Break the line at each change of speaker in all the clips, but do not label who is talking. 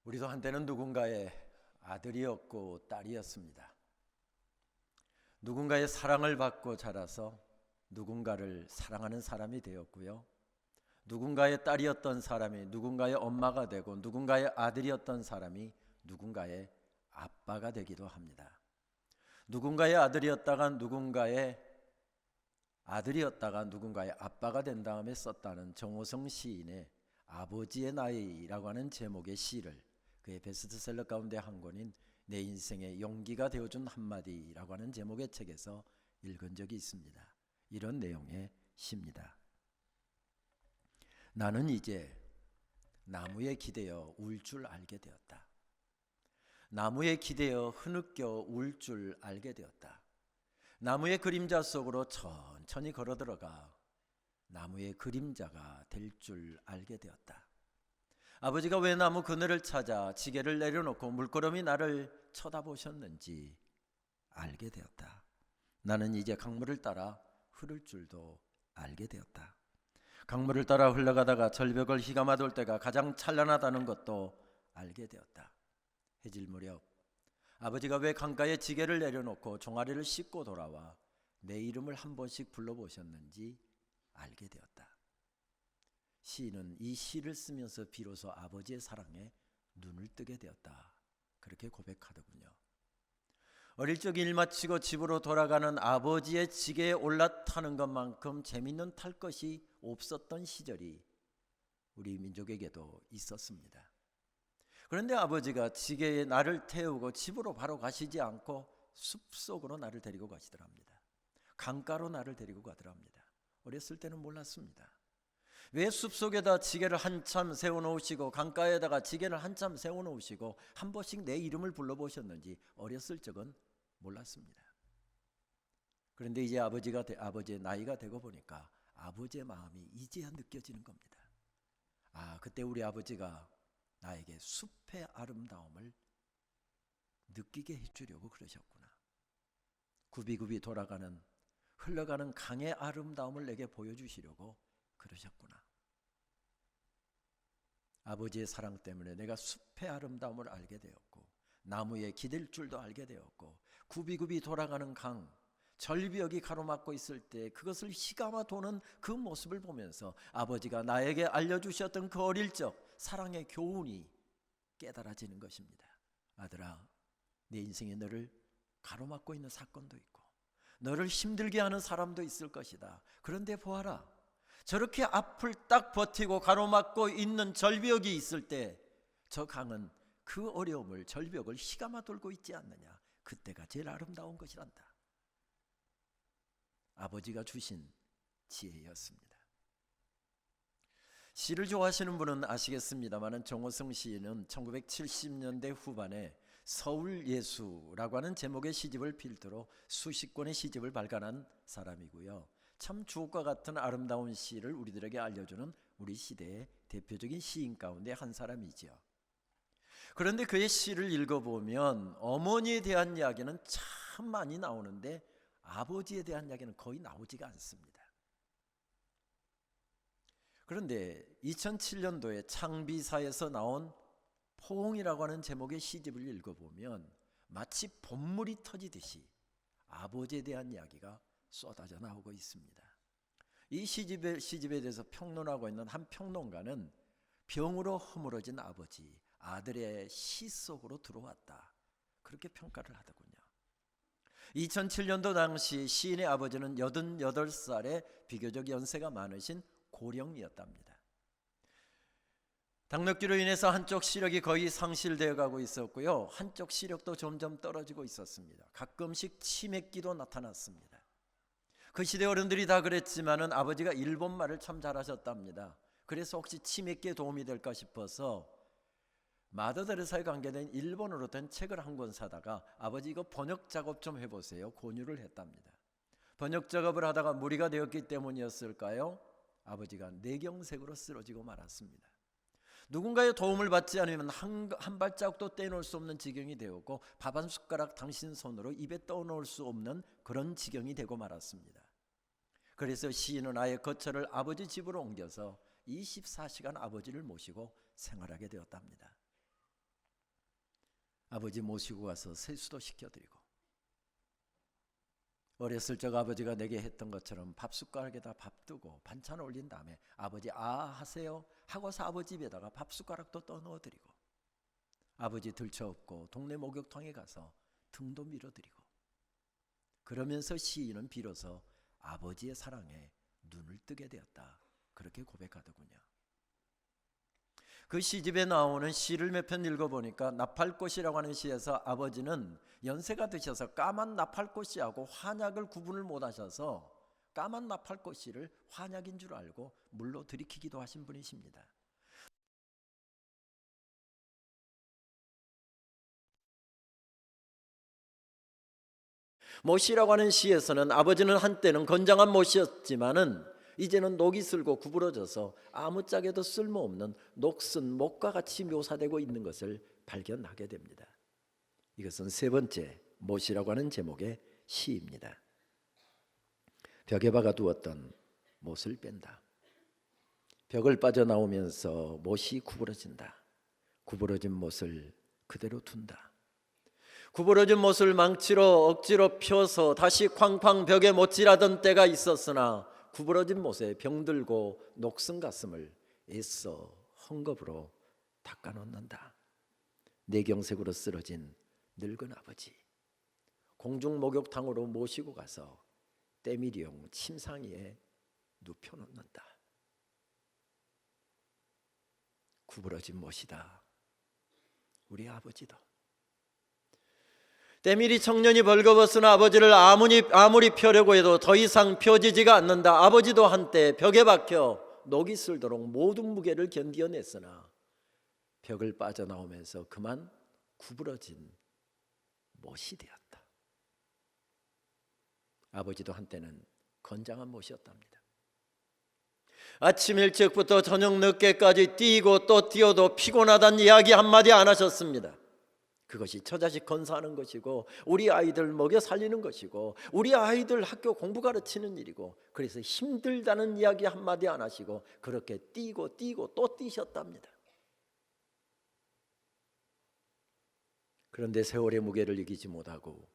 우리도 한때는 누군가의 아들이었고 딸이었습니다. 누군가의 사랑을 받고 자라서 누군가를 사랑하는 사람이 되었고요. 누군가의 딸이었던 사람이 누군가의 엄마가 되고 누군가의 아들이었던 사람이 누군가의 아빠가 되기도 합니다. 누군가의 아들이었다가 누군가의 아빠가 된 다음에 썼다는 정호성 시인의 아버지의 나이라고 하는 제목의 시를 그의 베스트셀러 가운데 한 권인 내 인생의 용기가 되어준 한마디라고 하는 제목의 책에서 읽은 적이 있습니다. 이런 내용의 시입니다. 나는 이제 나무에 기대어 울 줄 알게 되었다. 나무에 기대어 흐느껴 울 줄 알게 되었다. 나무의 그림자 속으로 천천히 걸어 들어가 나무의 그림자가 될 줄 알게 되었다. 아버지가 왜 나무 그늘을 찾아 지게를 내려놓고 물끄러미 나를 쳐다보셨는지 알게 되었다. 나는 이제 강물을 따라 흐를 줄도 알게 되었다. 강물을 따라 흘러가다가 절벽을 휘감아 돌 때가 가장 찬란하다는 것도 알게 되었다. 해질 무렵 아버지가 왜 강가에 지게를 내려놓고 종아리를 씻고 돌아와 내 이름을 한 번씩 불러보셨는지 알게 되었다. 시인은 이 시를 쓰면서 비로소 아버지의 사랑에 눈을 뜨게 되었다. 그렇게 고백하더군요. 어릴 적 일 마치고 집으로 돌아가는 아버지의 지게에 올라타는 것만큼 재밌는 탈 것이 없었던 시절이 우리 민족에게도 있었습니다. 그런데 아버지가 지게에 나를 태우고 집으로 바로 가시지 않고 숲속으로 나를 데리고 가시더랍니다. 강가로 나를 데리고 가더랍니다. 어렸을 때는 몰랐습니다. 왜 숲속에다 지게를 한참 세워놓으시고 강가에다가 지게를 한참 세워놓으시고 한 번씩 내 이름을 불러보셨는지 어렸을 적은 몰랐습니다. 그런데 이제 아버지의 나이가 되고 보니까 아버지의 마음이 이제야 느껴지는 겁니다. 그때 우리 아버지가 나에게 숲의 아름다움을 느끼게 해주려고 그러셨구나. 굽이굽이 흘러가는 강의 아름다움을 내게 보여주시려고 그러셨구나. 아버지의 사랑 때문에 내가 숲의 아름다움을 알게 되었고 나무에 기댈 줄도 알게 되었고 굽이굽이 돌아가는 강, 절벽이 가로막고 있을 때 그것을 휘감아 도는 그 모습을 보면서 아버지가 나에게 알려주셨던 그 어릴 적 사랑의 교훈이 깨달아지는 것입니다. 아들아, 내 인생에 너를 가로막고 있는 사건도 있고 너를 힘들게 하는 사람도 있을 것이다. 그런데 보아라, 저렇게 앞을 딱 버티고 가로막고 있는 절벽이 있을 때 저 강은 그 어려움을 절벽을 휘감아 돌고 있지 않느냐. 그때가 제일 아름다운 것이란다. 아버지가 주신 지혜였습니다. 시를 좋아하시는 분은 아시겠습니다만 정호성 시인은 1970년대 후반에 서울예수라고 하는 제목의 시집을 필두로 수십 권의 시집을 발간한 사람이고요. 참 주옥과 같은 아름다운 시를 우리들에게 알려주는 우리 시대의 대표적인 시인 가운데 한 사람이지요. 그런데 그의 시를 읽어보면 어머니에 대한 이야기는 참 많이 나오는데 아버지에 대한 이야기는 거의 나오지가 않습니다. 그런데 2007년도에 창비사에서 나온 포옹이라고 하는 제목의 시집을 읽어보면 마치 본물이 터지듯이 아버지에 대한 이야기가 쏟아져 나오고 있습니다. 이 시집에 대해서 평론하고 있는 한 평론가는 병으로 허물어진 아들의 시 속으로 들어왔다. 그렇게 평가를 하더군요. 2007년도 당시 시인의 아버지는 88살의 비교적 연세가 많으신 고령이었답니다. 당뇨기로 인해서 한쪽 시력이 거의 상실되어 가고 있었고요. 한쪽 시력도 점점 떨어지고 있었습니다. 가끔씩 치매기도 나타났습니다. 그 시대 어른들이 다 그랬지만은 아버지가 일본말을 참 잘하셨답니다. 그래서 혹시 치매기에 도움이 될까 싶어서 마더 테레사에 관계된 일본어로 된 책을 한 권 사다가 아버지 이거 번역 작업 좀 해보세요. 권유를 했답니다. 번역 작업을 하다가 무리가 되었기 때문이었을까요? 아버지가 뇌경색으로 쓰러지고 말았습니다. 누군가의 도움을 받지 않으면 한 발자국도 떼놓을 수 없는 지경이 되었고 밥 한 숟가락 당신 손으로 입에 떠놓을 수 없는 그런 지경이 되고 말았습니다. 그래서 시인은 아예 거처를 아버지 집으로 옮겨서 24시간 아버지를 모시고 생활하게 되었답니다. 아버지 모시고 가서 세수도 시켜드리고, 어렸을 적 아버지가 내게 했던 것처럼 밥 숟가락에다 밥 두고 반찬 올린 다음에 아버지 하세요 하고서 아버지 입에다가 밥 숟가락도 떠 넣어드리고, 아버지 들쳐업고 동네 목욕탕에 가서 등도 밀어드리고, 그러면서 시인은 비로소 아버지의 사랑에 눈을 뜨게 되었다, 그렇게 고백하더군요. 그 시집에 나오는 시를 몇 편 읽어보니까 나팔꽃이라고 하는 시에서 아버지는 연세가 드셔서 까만 나팔꽃이하고 환약을 구분을 못하셔서 까만 나팔꽃씨를 환약인 줄 알고 물로 들이키기도 하신 분이십니다. 모시라고 하는 시에서는 아버지는 한때는 건장한 모시였지만은 이제는 녹이 슬고 구부러져서 아무짝에도 쓸모없는 녹슨 목과 같이 묘사되고 있는 것을 발견하게 됩니다. 이것은 세 번째 모시라고 하는 제목의 시입니다. 벽에 박아 두었던 못을 뺀다. 벽을 빠져나오면서 못이 구부러진다. 구부러진 못을 그대로 둔다. 구부러진 못을 망치로 억지로 펴서 다시 쾅쾅 벽에 못질하던 때가 있었으나 구부러진 못에 병들고 녹슨 가슴을 애써 헝겊으로 닦아놓는다. 내경색으로 쓰러진 늙은 아버지, 공중 목욕탕으로 모시고 가서 때밀이용 침상위에 눕혀놓는다. 구부러진 못이다. 우리 아버지도 때밀이 청년이 벌거벗은 아버지를 아무리 펴려고 해도 더 이상 펴지지가 않는다. 아버지도 한때 벽에 박혀 녹이 슬도록 모든 무게를 견디어냈으나 벽을 빠져나오면서 그만 구부러진 못이 되었다. 아버지도 한때는 건장한 못이었답니다. 아침 일찍부터 저녁 늦게까지 뛰고 또 뛰어도 피곤하다는 이야기 한마디 안 하셨습니다. 그것이 처자식 건사하는 것이고 우리 아이들 먹여 살리는 것이고 우리 아이들 학교 공부 가르치는 일이고, 그래서 힘들다는 이야기 한마디 안 하시고 그렇게 뛰고 또 뛰셨답니다. 그런데 세월의 무게를 이기지 못하고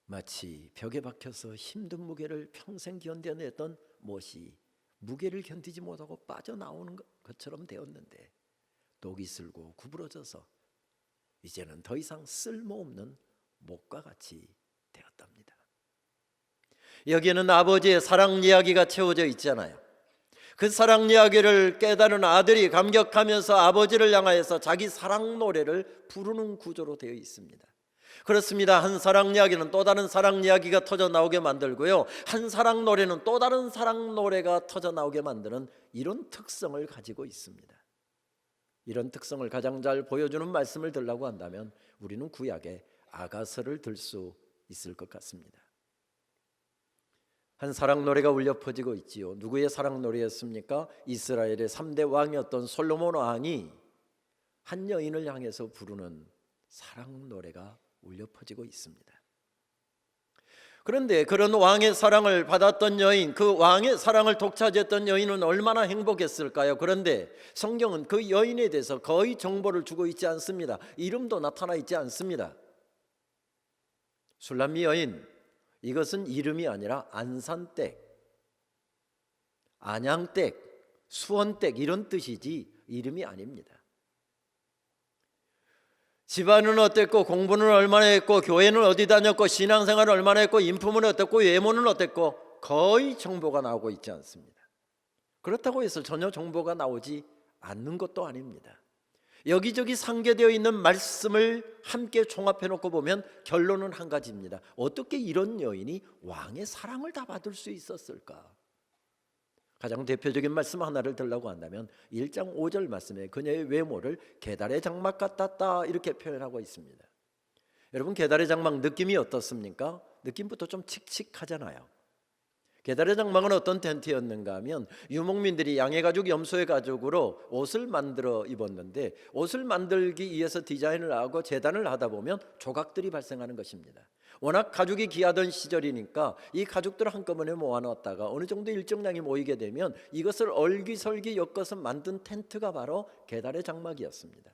마치 벽에 박혀서 힘든 무게를 평생 견뎌냈던 못이 무게를 견디지 못하고 빠져나오는 것처럼 되었는데 녹이 슬고 구부러져서 이제는 더 이상 쓸모없는 못과 같이 되었답니다. 여기에는 아버지의 사랑 이야기가 채워져 있잖아요. 그 사랑 이야기를 깨달은 아들이 감격하면서 아버지를 향하여서 자기 사랑 노래를 부르는 구조로 되어 있습니다. 그렇습니다. 한 사랑 이야기는 또 다른 사랑 이야기가 터져 나오게 만들고요, 한 사랑 노래는 또 다른 사랑 노래가 터져 나오게 만드는 이런 특성을 가지고 있습니다. 이런 특성을 가장 잘 보여주는 말씀을 들라고 한다면 우리는 구약의 아가서를 들 수 있을 것 같습니다. 한 사랑 노래가 울려 퍼지고 있지요. 누구의 사랑 노래였습니까? 이스라엘의 3대 왕이었던 솔로몬 왕이 한 여인을 향해서 부르는 사랑 노래가 울려 퍼지고 있습니다. 그런데 그런 왕의 사랑을 받았던 여인, 그 왕의 사랑을 독차지했던 여인은 얼마나 행복했을까요? 그런데 성경은 그 여인에 대해서 거의 정보를 주고 있지 않습니다. 이름도 나타나 있지 않습니다. 술람미 여인, 이것은 이름이 아니라 안산댁, 안양댁, 수원댁 이런 뜻이지 이름이 아닙니다. 집안은 어땠고, 공부는 얼마나 했고, 교회는 어디 다녔고, 신앙생활은 얼마나 했고, 인품은 어땠고, 외모는 어땠고, 거의 정보가 나오고 있지 않습니다. 그렇다고 해서 전혀 정보가 나오지 않는 것도 아닙니다. 여기저기 상계되어 있는 말씀을 함께 종합해 놓고 보면 결론은 한 가지입니다. 어떻게 이런 여인이 왕의 사랑을 다 받을 수 있었을까? 가장 대표적인 말씀 하나를 들라고 한다면 1장 5절 말씀에 그녀의 외모를 게달의 장막 같았다 이렇게 표현하고 있습니다. 여러분, 게달의 장막 느낌이 어떻습니까? 느낌부터 좀 칙칙하잖아요. 게달의 장막은 어떤 텐트였는가 하면 유목민들이 양의 가죽, 염소의 가죽으로 옷을 만들어 입었는데, 옷을 만들기 위해서 디자인을 하고 재단을 하다 보면 조각들이 발생하는 것입니다. 워낙 가죽이 귀하던 시절이니까 이 가죽들을 한꺼번에 모아놨다가 어느 정도 일정량이 모이게 되면 이것을 얼기설기 엮어서 만든 텐트가 바로 게달의 장막이었습니다.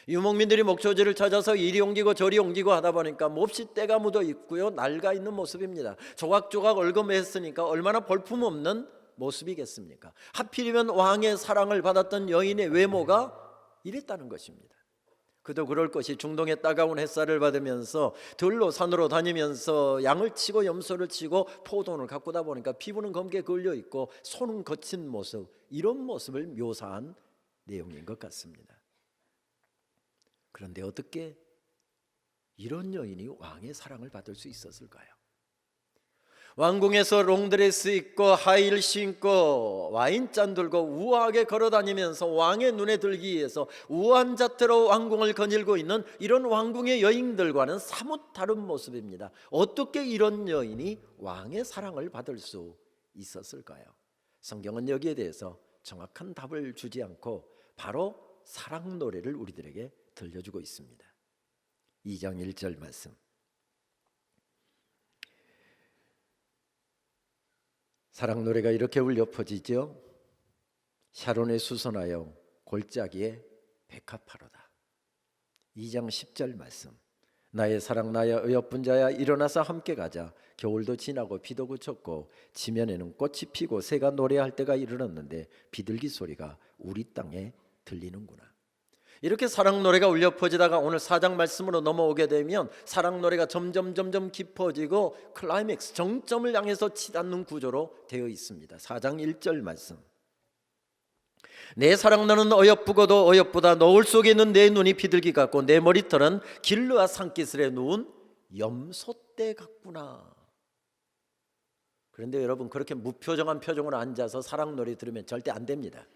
유목민들이 목초지를 찾아서 이리 옮기고 저리 옮기고 하다 보니까 몹시 때가 묻어 있고요, 낡아 있는 모습입니다. 조각조각 얽어맸으니까 얼마나 볼품없는 모습이겠습니까? 하필이면 왕의 사랑을 받았던 여인의 외모가 이랬다는 것입니다. 그도 그럴 것이 중동의 따가운 햇살을 받으면서 들로 산으로 다니면서 양을 치고 염소를 치고 포도원을 가꾸다 보니까 피부는 검게 걸려 있고 손은 거친 모습, 이런 모습을 묘사한 내용인 것 같습니다. 그런데 어떻게 이런 여인이 왕의 사랑을 받을 수 있었을까요? 왕궁에서 롱드레스 입고 하이힐 신고 와인잔 들고 우아하게 걸어다니면서 왕의 눈에 들기 위해서 우아한 자태로 왕궁을 거닐고 있는 이런 왕궁의 여인들과는 사뭇 다른 모습입니다. 어떻게 이런 여인이 왕의 사랑을 받을 수 있었을까요? 성경은 여기에 대해서 정확한 답을 주지 않고 바로 사랑 노래를 우리들에게 들려주고 있습니다. 2장 1절 말씀. 사랑 노래가 이렇게 울려 퍼지죠. 샤론에 수선하여 골짜기에 백합하로다. 2장 10절 말씀. 나의 사랑 나의 어여쁜 자야, 일어나서 함께 가자. 겨울도 지나고 비도 그쳤고 지면에는 꽃이 피고 새가 노래할 때가 이르렀는데 비둘기 소리가 우리 땅에 들리는구나. 이렇게 사랑 노래가 울려 퍼지다가 오늘 4장 말씀으로 넘어오게 되면 사랑 노래가 점점 깊어지고 클라이맥스, 정점을 향해서 치닫는 구조로 되어 있습니다. 4장 1절 말씀. 내 사랑 너는 어여쁘고도 어여쁘다. 노을 속에 있는 내 눈이 비둘기 같고 내 머리털은 길르와 산기슭에 누운 염소떼 같구나. 그런데 여러분, 그렇게 무표정한 표정으로 앉아서 사랑 노래 들으면 절대 안 됩니다.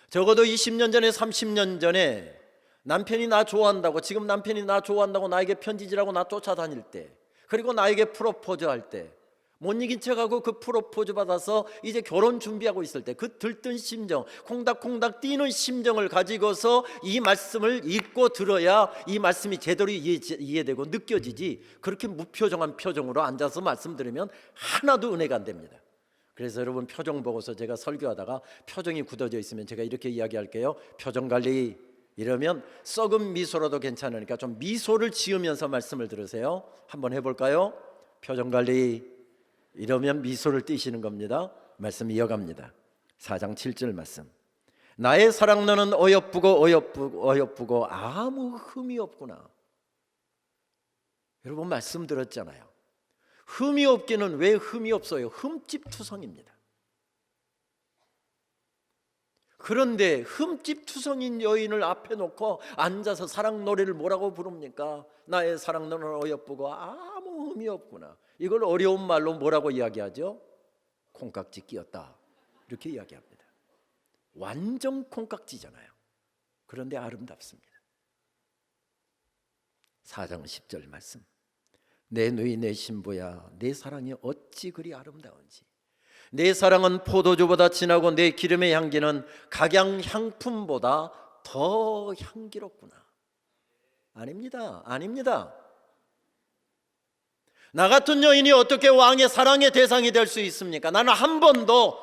적어도 20년 전에 30년 전에 남편이 나 좋아한다고, 지금 남편이 나 좋아한다고 나에게 편지질하고 나 쫓아다닐 때, 그리고 나에게 프로포즈할 때 못 이긴 척하고 그 프로포즈 받아서 이제 결혼 준비하고 있을 때 그 들뜬 심정, 콩닥콩닥 뛰는 심정을 가지고서 이 말씀을 읽고 들어야 이 말씀이 제대로 이해되고 느껴지지, 그렇게 무표정한 표정으로 앉아서 말씀 들으면 하나도 은혜가 안 됩니다. 그래서 여러분, 표정 보고서 제가 설교하다가 표정이 굳어져 있으면 제가 이렇게 이야기할게요. 표정 관리, 이러면 썩은 미소라도 괜찮으니까 좀 미소를 지으면서 말씀을 들으세요. 한번 해볼까요? 표정 관리, 이러면 미소를 띠시는 겁니다. 말씀 이어갑니다. 4장 7절 말씀. 나의 사랑 너는 어여쁘고 아무 흠이 없구나. 여러분, 말씀 들었잖아요. 흠이 없기는 왜 흠이 없어요? 흠집투성입니다. 그런데 흠집투성인 여인을 앞에 놓고 앉아서 사랑 노래를 뭐라고 부릅니까? 나의 사랑 너는 어여쁘고 아무 흠이 없구나. 이걸 어려운 말로 뭐라고 이야기하죠? 콩깍지 끼었다, 이렇게 이야기합니다. 완전 콩깍지잖아요. 그런데 아름답습니다. 4장 10절 말씀. 내 누이 내 신부야, 내 사랑이 어찌 그리 아름다운지. 내 사랑은 포도주보다 진하고 내 기름의 향기는 각양 향품보다 더 향기롭구나. 아닙니다. 나 같은 여인이 어떻게 왕의 사랑의 대상이 될 수 있습니까? 나는 한 번도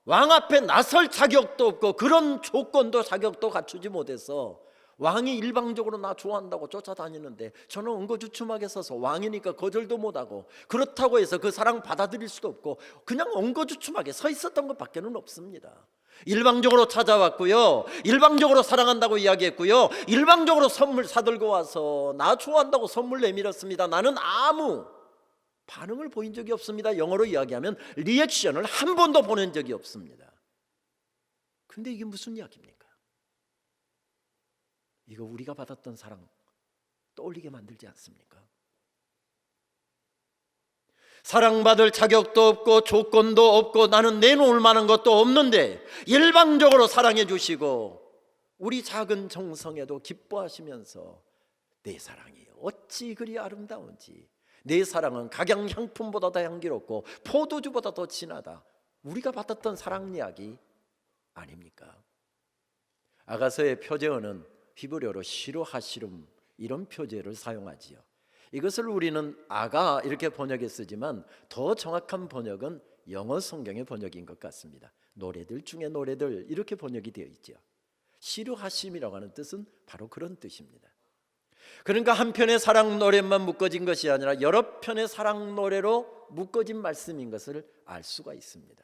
왕 앞에 나설 자격도 없고 그런 조건도 자격도 갖추지 못해서 왕이 일방적으로 나 좋아한다고 쫓아다니는데 저는 엉거주춤하게 서서 왕이니까 거절도 못하고, 그렇다고 해서 그 사랑 받아들일 수도 없고 그냥 엉거주춤하게 서 있었던 것밖에는 없습니다. 일방적으로 찾아왔고요, 일방적으로 사랑한다고 이야기했고요, 일방적으로 선물 사들고 와서 나 좋아한다고 선물 내밀었습니다. 나는 아무 반응을 보인 적이 없습니다. 영어로 이야기하면 리액션을 한 번도 보낸 적이 없습니다. 근데 이게 무슨 이야기입니까? 이거 우리가 받았던 사랑 떠올리게 만들지 않습니까? 사랑받을 자격도 없고 조건도 없고 나는 내놓을 만한 것도 없는데 일방적으로 사랑해 주시고 우리 작은 정성에도 기뻐하시면서 내 사랑이 어찌 그리 아름다운지, 내 사랑은 각양 향품보다 더 향기롭고 포도주보다 더 진하다. 우리가 받았던 사랑 이야기 아닙니까? 아가서의 표제어는 히브리어로 시로하시름, 이런 표제를 사용하지요. 이것을 우리는 아가 이렇게 번역해 쓰지만 더 정확한 번역은 영어 성경의 번역인 것 같습니다. 노래들 중에 노래들, 이렇게 번역이 되어 있죠. 시루하심이라고 하는 뜻은 바로 그런 뜻입니다. 그러니까 한 편의 사랑 노래만 묶어진 것이 아니라 여러 편의 사랑 노래로 묶어진 말씀인 것을 알 수가 있습니다.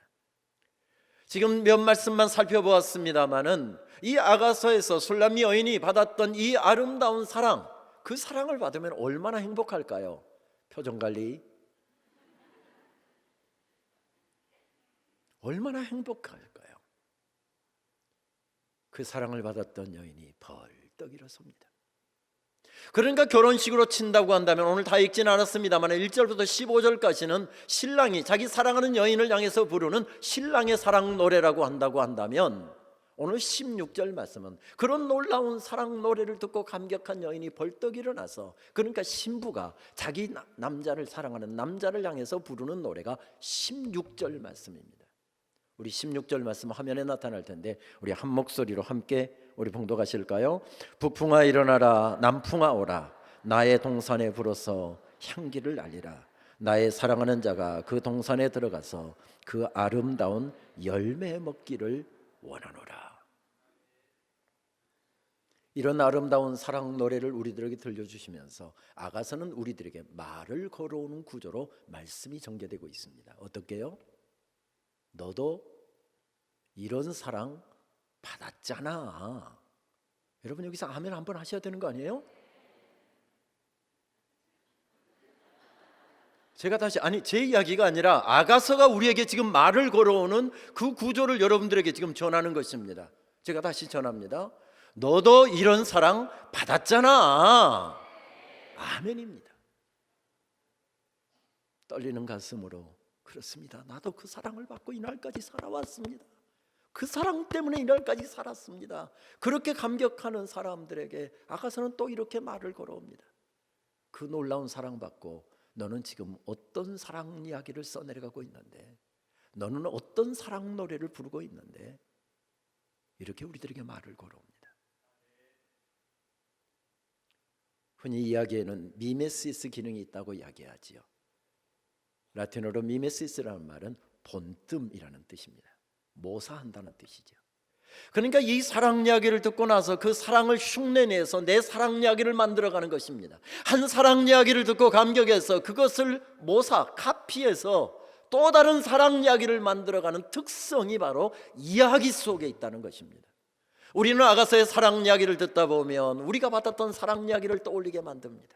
지금 몇 말씀만 살펴보았습니다마는 이 아가서에서 술람미 여인이 받았던 이 아름다운 사랑, 그 사랑을 받으면 얼마나 행복할까요? 표정관리 얼마나 행복할까요? 그 사랑을 받았던 여인이 벌떡 일어섭니다. 그러니까 결혼식으로 친다고 한다면 오늘 다 읽지는 않았습니다만 1절부터 15절까지는 신랑이 자기 사랑하는 여인을 향해서 부르는 신랑의 사랑 노래라고 한다고 한다면 오늘 16절 말씀은 그런 놀라운 사랑 노래를 듣고 감격한 여인이 벌떡 일어나서, 그러니까 신부가 자기 남자를 사랑하는 남자를 향해서 부르는 노래가 16절 말씀입니다. 우리 16절 말씀 화면에 나타날 텐데 우리 한 목소리로 함께 우리 봉독하실까요? 북풍아 일어나라, 남풍아 오라, 나의 동산에 불어서 향기를 날리라. 나의 사랑하는 자가 그 동산에 들어가서 그 아름다운 열매 먹기를 원하노라. 이런 아름다운 사랑 노래를 우리들에게 들려주시면서 아가서는 우리들에게 말을 걸어오는 구조로 말씀이 전개되고 있습니다. 어떻게요? 너도 이런 사랑 받았잖아. 여러분 여기서 아멘 한번 하셔야 되는 거 아니에요? 제가 다시, 아니 제 이야기가 아니라 아가서가 우리에게 지금 말을 걸어오는 그 구조를 여러분들에게 지금 전하는 것입니다. 제가 다시 전합니다. 너도 이런 사랑 받았잖아. 아멘입니다. 떨리는 가슴으로, 그렇습니다. 나도 그 사랑을 받고 이날까지 살아왔습니다. 그 사랑 때문에 이날까지 살았습니다. 그렇게 감격하는 사람들에게 아가서는 또 이렇게 말을 걸어옵니다. 그 놀라운 사랑받고 너는 지금 어떤 사랑 이야기를 써내려가고 있는데, 너는 어떤 사랑 노래를 부르고 있는데, 이렇게 우리들에게 말을 걸어옵니다. 흔히 이야기에는 미메시스 기능이 있다고 이야기하지요. 라틴어로 미메시스라는 말은 본뜸이라는 뜻입니다. 모사한다는 뜻이죠. 그러니까 이 사랑 이야기를 듣고 나서 그 사랑을 흉내내서 내 사랑 이야기를 만들어가는 것입니다. 한 사랑 이야기를 듣고 감격해서 그것을 모사, 카피해서 또 다른 사랑 이야기를 만들어가는 특성이 바로 이야기 속에 있다는 것입니다. 우리는 아가서의 사랑 이야기를 듣다 보면 우리가 받았던 사랑 이야기를 떠올리게 만듭니다.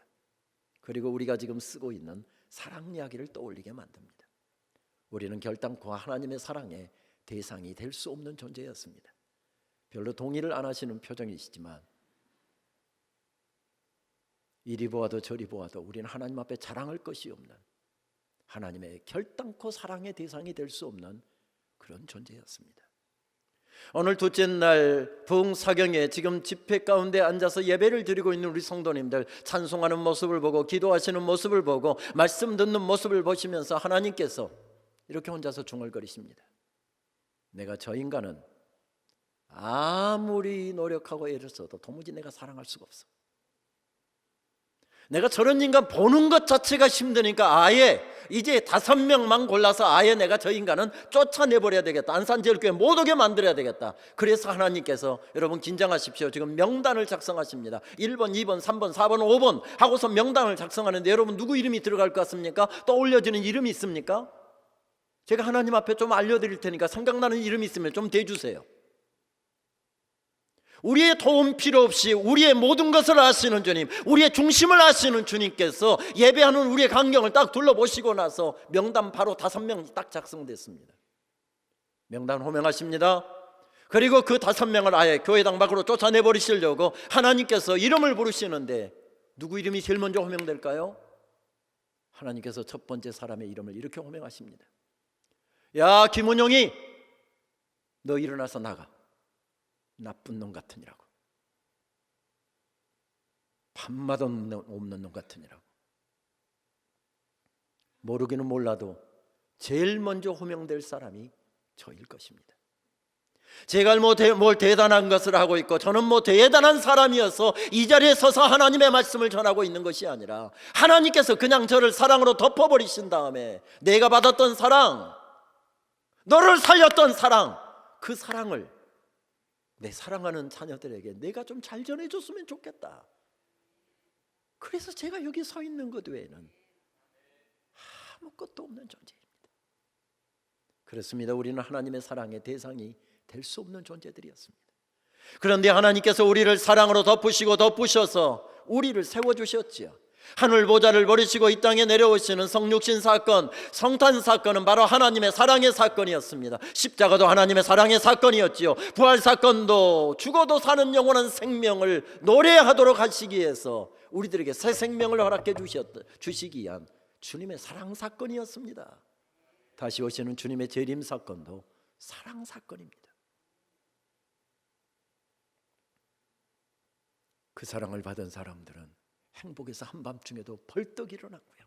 그리고 우리가 지금 쓰고 있는 사랑 이야기를 떠올리게 만듭니다. 우리는 결단코 하나님의 사랑의 대상이 될 수 없는 존재였습니다. 별로 동의를 안 하시는 표정이시지만 이리 보아도 저리 보아도 우리는 하나님 앞에 자랑할 것이 없는, 하나님의 결단코 사랑의 대상이 될 수 없는 그런 존재였습니다. 오늘 둘째 날 부흥사경에 지금 집회 가운데 앉아서 예배를 드리고 있는 우리 성도님들, 찬송하는 모습을 보고 기도하시는 모습을 보고 말씀 듣는 모습을 보시면서 하나님께서 이렇게 혼자서 중얼거리십니다. 내가 저 인간은 아무리 노력하고 애를 써도 도무지 내가 사랑할 수가 없어. 내가 저런 인간 보는 것 자체가 힘드니까 아예 이제 5명만 골라서 아예 내가 저 인간은 쫓아내버려야 되겠다. 안산제일교회 못 오게 만들어야 되겠다. 그래서 하나님께서, 여러분 긴장하십시오. 지금 명단을 작성하십니다. 1번, 2번, 3번, 4번, 5번 하고서 명단을 작성하는데 여러분 누구 이름이 들어갈 것 같습니까? 떠올려지는 이름이 있습니까? 제가 하나님 앞에 좀 알려드릴 테니까 생각나는 이름이 있으면 좀 대주세요. 우리의 도움 필요 없이 우리의 모든 것을 아시는 주님, 우리의 중심을 아시는 주님께서 예배하는 우리의 광경을 딱 둘러보시고 나서 명단 바로 5명이 딱 작성됐습니다. 명단 호명하십니다. 그리고 그 5명을 아예 교회당 밖으로 쫓아내버리시려고 하나님께서 이름을 부르시는데 누구 이름이 제일 먼저 호명될까요? 하나님께서 첫 번째 사람의 이름을 이렇게 호명하십니다. 야, 김은영이 너 일어나서 나가. 나쁜 놈 같으니라고. 밤맛 없는 놈 같으니라고. 모르기는 몰라도 제일 먼저 호명될 사람이 저일 것입니다. 제가 뭘 대단한 것을 하고 있고 저는 뭐 대단한 사람이어서 이 자리에 서서 하나님의 말씀을 전하고 있는 것이 아니라 하나님께서 그냥 저를 사랑으로 덮어버리신 다음에 내가 받았던 사랑, 너를 살렸던 사랑, 그 사랑을 내 사랑하는 자녀들에게 내가 좀 잘 전해줬으면 좋겠다. 그래서 제가 여기 서 있는 것 외에는 아무것도 없는 존재입니다. 그렇습니다. 우리는 하나님의 사랑의 대상이 될 수 없는 존재들이었습니다. 그런데 하나님께서 우리를 사랑으로 덮으시고 덮으셔서 우리를 세워주셨지요. 하늘 보좌를 버리시고 이 땅에 내려오시는 성육신 사건, 성탄 사건은 바로 하나님의 사랑의 사건이었습니다. 십자가도 하나님의 사랑의 사건이었지요. 부활 사건도 죽어도 사는 영원한 생명을 노래하도록 하시기 위해서 우리들에게 새 생명을 허락해 주시기 위한 주님의 사랑 사건이었습니다. 다시 오시는 주님의 재림 사건도 사랑 사건입니다. 그 사랑을 받은 사람들은 행복에서 한밤중에도 벌떡 일어났고요,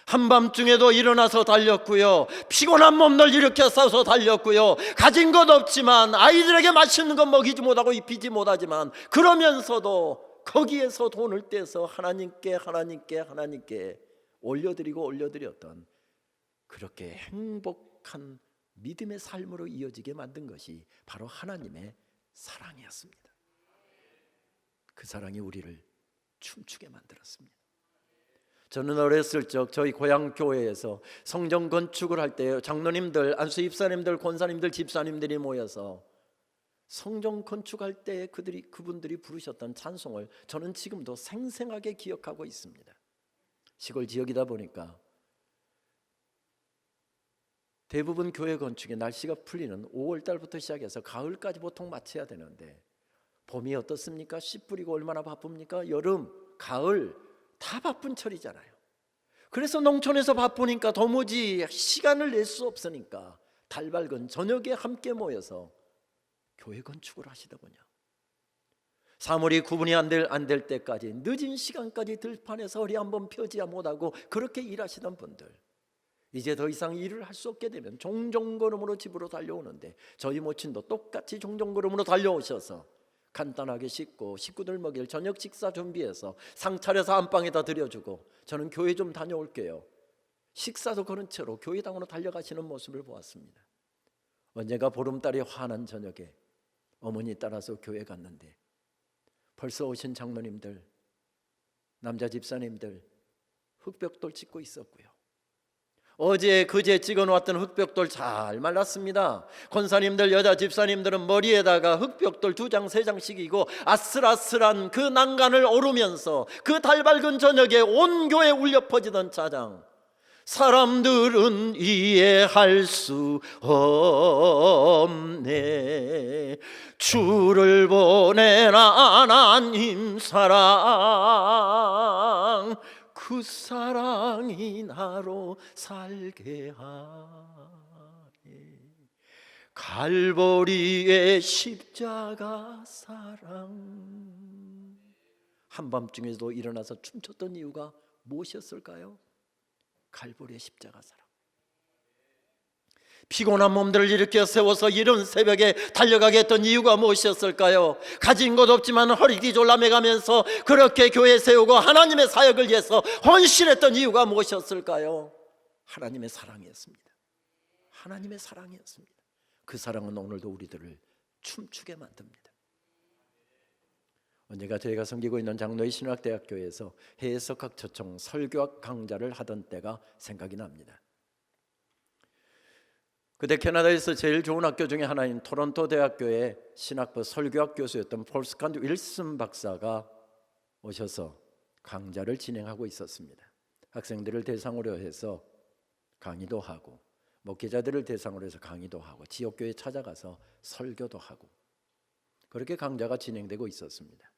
한밤중에도 일어나서 달렸고요, 피곤한 몸들 일으켜서 달렸고요, 가진 것 없지만 아이들에게 맛있는 것 먹이지 못하고 입히지 못하지만 그러면서도 거기에서 돈을 떼서 하나님께 올려드렸던 그렇게 행복한 믿음의 삶으로 이어지게 만든 것이 바로 하나님의 사랑이었습니다. 그 사랑이 우리를 춤추게 만들었습니다. 저는 어렸을 적 저희 고향 교회에서 성전 건축을 할 때 장로님들, 안수 입사님들, 권사님들, 집사님들이 모여서 성전 건축할 때 그분들이 부르셨던 찬송을 저는 지금도 생생하게 기억하고 있습니다. 시골 지역이다 보니까 대부분 교회 건축이 날씨가 풀리는 5월 달부터 시작해서 가을까지 보통 마쳐야 되는데, 봄이 어떻습니까? 씨 뿌리고 얼마나 바쁩니까? 여름, 가을 다 바쁜 철이잖아요. 그래서 농촌에서 바쁘니까 도무지 시간을 낼 수 없으니까 달 밝은 저녁에 함께 모여서 교회 건축을 하시더군요. 사물이 구분이 안 될 때까지 늦은 시간까지 들판에서 허리 한번 펴지 못하고 그렇게 일하시던 분들, 이제 더 이상 일을 할 수 없게 되면 종종걸음으로 집으로 달려오는데 저희 모친도 똑같이 종종걸음으로 달려오셔서 간단하게 씻고 식구들 먹일 저녁 식사 준비해서 상 차려서 안방에다 드려주고 저는 교회 좀 다녀올게요. 식사도 그런 채로 교회당으로 달려가시는 모습을 보았습니다. 언젠가 보름달이 환한 저녁에 어머니 따라서 교회 갔는데 벌써 오신 장로님들, 남자 집사님들 흙벽돌 짓고 있었고요, 어제 그제 찍어놓았던 흙벽돌 잘 말랐습니다. 권사님들, 여자 집사님들은 머리에다가 흙벽돌 2장 3장씩 이고 아슬아슬한 그 난간을 오르면서 그 달 밝은 저녁에 온 교회에 울려 퍼지던 찬양, 사람들은 이해할 수 없네, 주를 보낸 하나님 사랑, 그 사랑이 나로 살게 하네, 갈보리의 십자가 사랑. 한밤중에도 일어나서 춤췄던 이유가 무엇이었을까요? 갈보리의 십자가 사랑. 피곤한 몸들을 일으켜 세워서 이른 새벽에 달려가게 했던 이유가 무엇이었을까요? 가진 것 없지만 허리띠 졸라매가면서 그렇게 교회 세우고 하나님의 사역을 위해서 헌신했던 이유가 무엇이었을까요? 하나님의 사랑이었습니다. 하나님의 사랑이었습니다. 그 사랑은 오늘도 우리들을 춤추게 만듭니다. 언제가 저희가 섬기고 있는 장로의 신학대학교에서 해석학 초청 설교학 강좌를 하던 때가 생각이 납니다. 그때 캐나다에서 제일 좋은 학교 중에 하나인 토론토 대학교의 신학부 설교학 교수였던 폴스칸 윌슨 박사가 오셔서 강좌를 진행하고 있었습니다. 학생들을 대상으로 해서 강의도 하고 목회자들을 대상으로 해서 강의도 하고 지역교회에 찾아가서 설교도 하고 그렇게 강좌가 진행되고 있었습니다.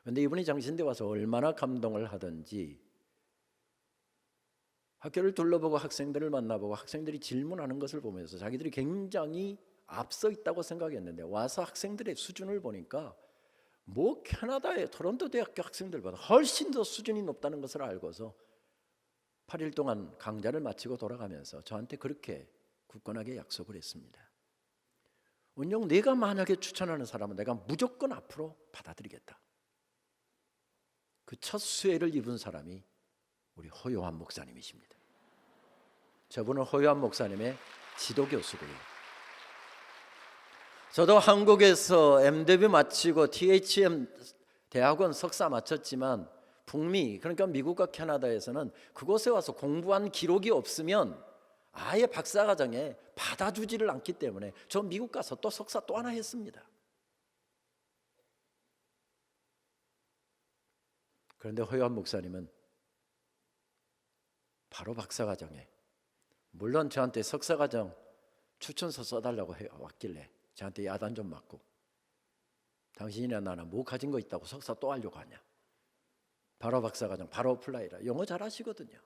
그런데 이분이 장신대 와서 얼마나 감동을 하던지 학교를 둘러보고 학생들을 만나보고 학생들이 질문하는 것을 보면서 자기들이 굉장히 앞서 있다고 생각했는데 와서 학생들의 수준을 보니까 뭐 캐나다의 토론토 대학교 학생들보다 훨씬 더 수준이 높다는 것을 알고서 8일 동안 강좌를 마치고 돌아가면서 저한테 그렇게 굳건하게 약속을 했습니다. 은영, 내가 만약에 추천하는 사람은 내가 무조건 앞으로 받아들이겠다. 그 첫 수혜를 입은 사람이 우리 허요한 목사님이십니다. 저분은 허요한 목사님의 지도교수고요. 저도 한국에서 MDB 마치고 THM 대학원 석사 마쳤지만 북미, 그러니까 미국과 캐나다에서는 그곳에 와서 공부한 기록이 없으면 아예 박사과정에 받아주지를 않기 때문에 저 미국 가서 또 석사 또 하나 했습니다. 그런데 허요한 목사님은 바로 박사과정에, 물론 저한테 석사과정 추천서 써달라고 왔길래 저한테 야단 좀 맞고, 당신이나 나나 뭐 가진 거 있다고 석사 또 하려고 하냐, 바로 박사과정 바로 어플라이라, 영어 잘하시거든요.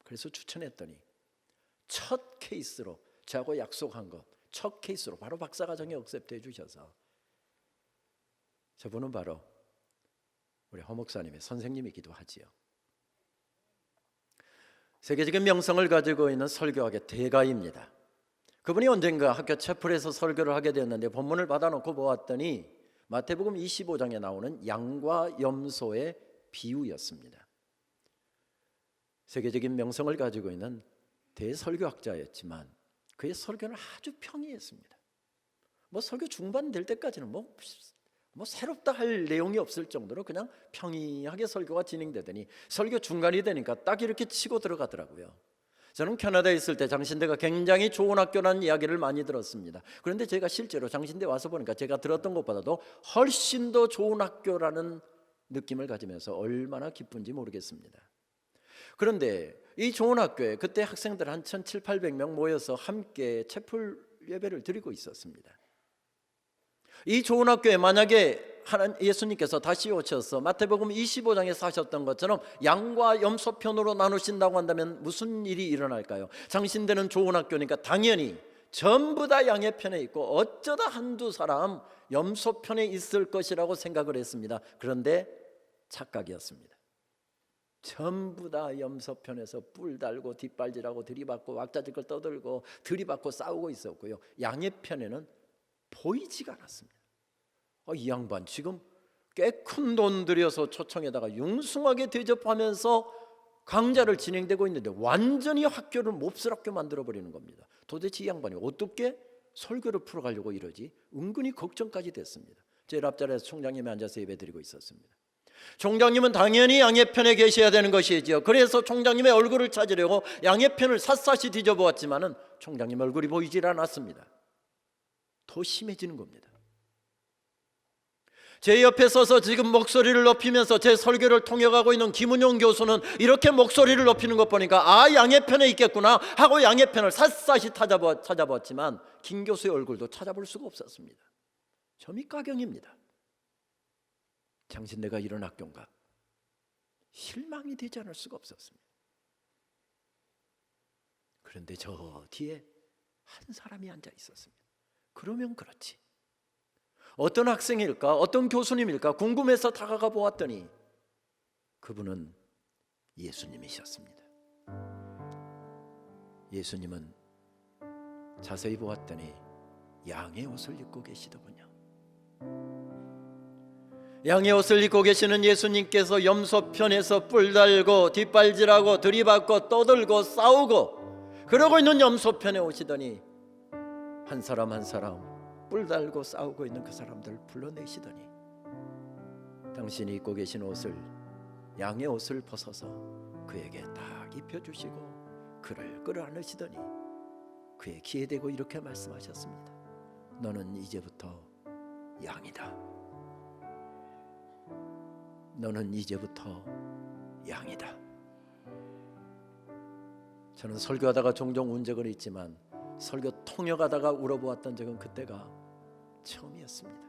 그래서 추천했더니 첫 케이스로, 저하고 약속한 것 첫 케이스로 바로 박사과정에 억셉트 해주셔서, 저분은 바로 우리 허 목사님의 선생님이기도 하지요. 세계적인 명성을 가지고 있는 설교학의 대가입니다. 그분이 언젠가 학교 채플에서 설교를 하게 되었는데 본문을 받아놓고 보았더니 마태복음 25장에 나오는 양과 염소의 비유였습니다. 세계적인 명성을 가지고 있는 대설교학자였지만 그의 설교는 아주 평이했습니다. 뭐 설교 중반 될 때까지는 뭐 새롭다 할 내용이 없을 정도로 그냥 평이하게 설교가 진행되더니 설교 중간이 되니까 딱 이렇게 치고 들어가더라고요. 저는 캐나다에 있을 때 장신대가 굉장히 좋은 학교라는 이야기를 많이 들었습니다. 그런데 제가 실제로 장신대 와서 보니까 제가 들었던 것보다도 훨씬 더 좋은 학교라는 느낌을 가지면서 얼마나 기쁜지 모르겠습니다. 그런데 이 좋은 학교에 그때 학생들 한 1,700~800명 모여서 함께 채플 예배를 드리고 있었습니다. 이 좋은 학교에 만약에 예수님께서 다시 오셔서 마태복음 25장에서 하셨던 것처럼 양과 염소 편으로 나누신다고 한다면 무슨 일이 일어날까요? 장신대는 좋은 학교니까 당연히 전부 다 양의 편에 있고 어쩌다 한두 사람 염소 편에 있을 것이라고 생각을 했습니다. 그런데 착각이었습니다. 전부 다 염소 편에서 뿔 달고 뒷발질하고 들이받고 왁자지껄 떠들고 들이받고 싸우고 있었고요, 양의 편에는 보이지가 않았습니다. 이 양반 지금 꽤 큰 돈 들여서 초청에다가 융숭하게 대접하면서 강좌를 진행되고 있는데 완전히 학교를 몹쓸 학교 만들어버리는 겁니다. 도대체 이 양반이 어떻게 설교를 풀어가려고 이러지? 은근히 걱정까지 됐습니다. 제 앞자리에서 총장님이 앉아서 예배드리고 있었습니다. 총장님은 당연히 양의 편에 계셔야 되는 것이지요. 그래서 총장님의 얼굴을 찾으려고 양의 편을 샅샅이 뒤져보았지만은 총장님 얼굴이 보이질 않았습니다. 더 심해지는 겁니다. 제 옆에 서서 지금 목소리를 높이면서 제 설교를 통역하고 있는 김은용 교수는 이렇게 목소리를 높이는 것 보니까 아, 양의 편에 있겠구나 하고 양의 편을 샅샅이 찾아보았지만 김 교수의 얼굴도 찾아볼 수가 없었습니다. 점이 가경입니다. 장신대가 이런 학교인가? 실망이 되지 않을 수가 없었습니다. 그런데 저 뒤에 한 사람이 앉아 있었습니다. 그러면 그렇지, 어떤 학생일까, 어떤 교수님일까 궁금해서 다가가 보았더니 그분은 예수님이셨습니다. 예수님은 자세히 보았더니 양의 옷을 입고 계시더군요. 양의 옷을 입고 계시는 예수님께서 염소편에서 뿔 달고 뒷발질하고 들이받고 떠들고 싸우고 그러고 있는 염소편에 오시더니 한 사람 한 사람 뿔 달고 싸우고 있는 그 사람들을 불러내시더니 당신이 입고 계신 옷을, 양의 옷을 벗어서 그에게 딱 입혀주시고 그를 끌어안으시더니 그의 귀에 대고 이렇게 말씀하셨습니다. 너는 이제부터 양이다. 너는 이제부터 양이다. 저는 설교하다가 종종 운 적은 있지만 설교 통역하다가 울어보았던 적은 그때가 처음이었습니다.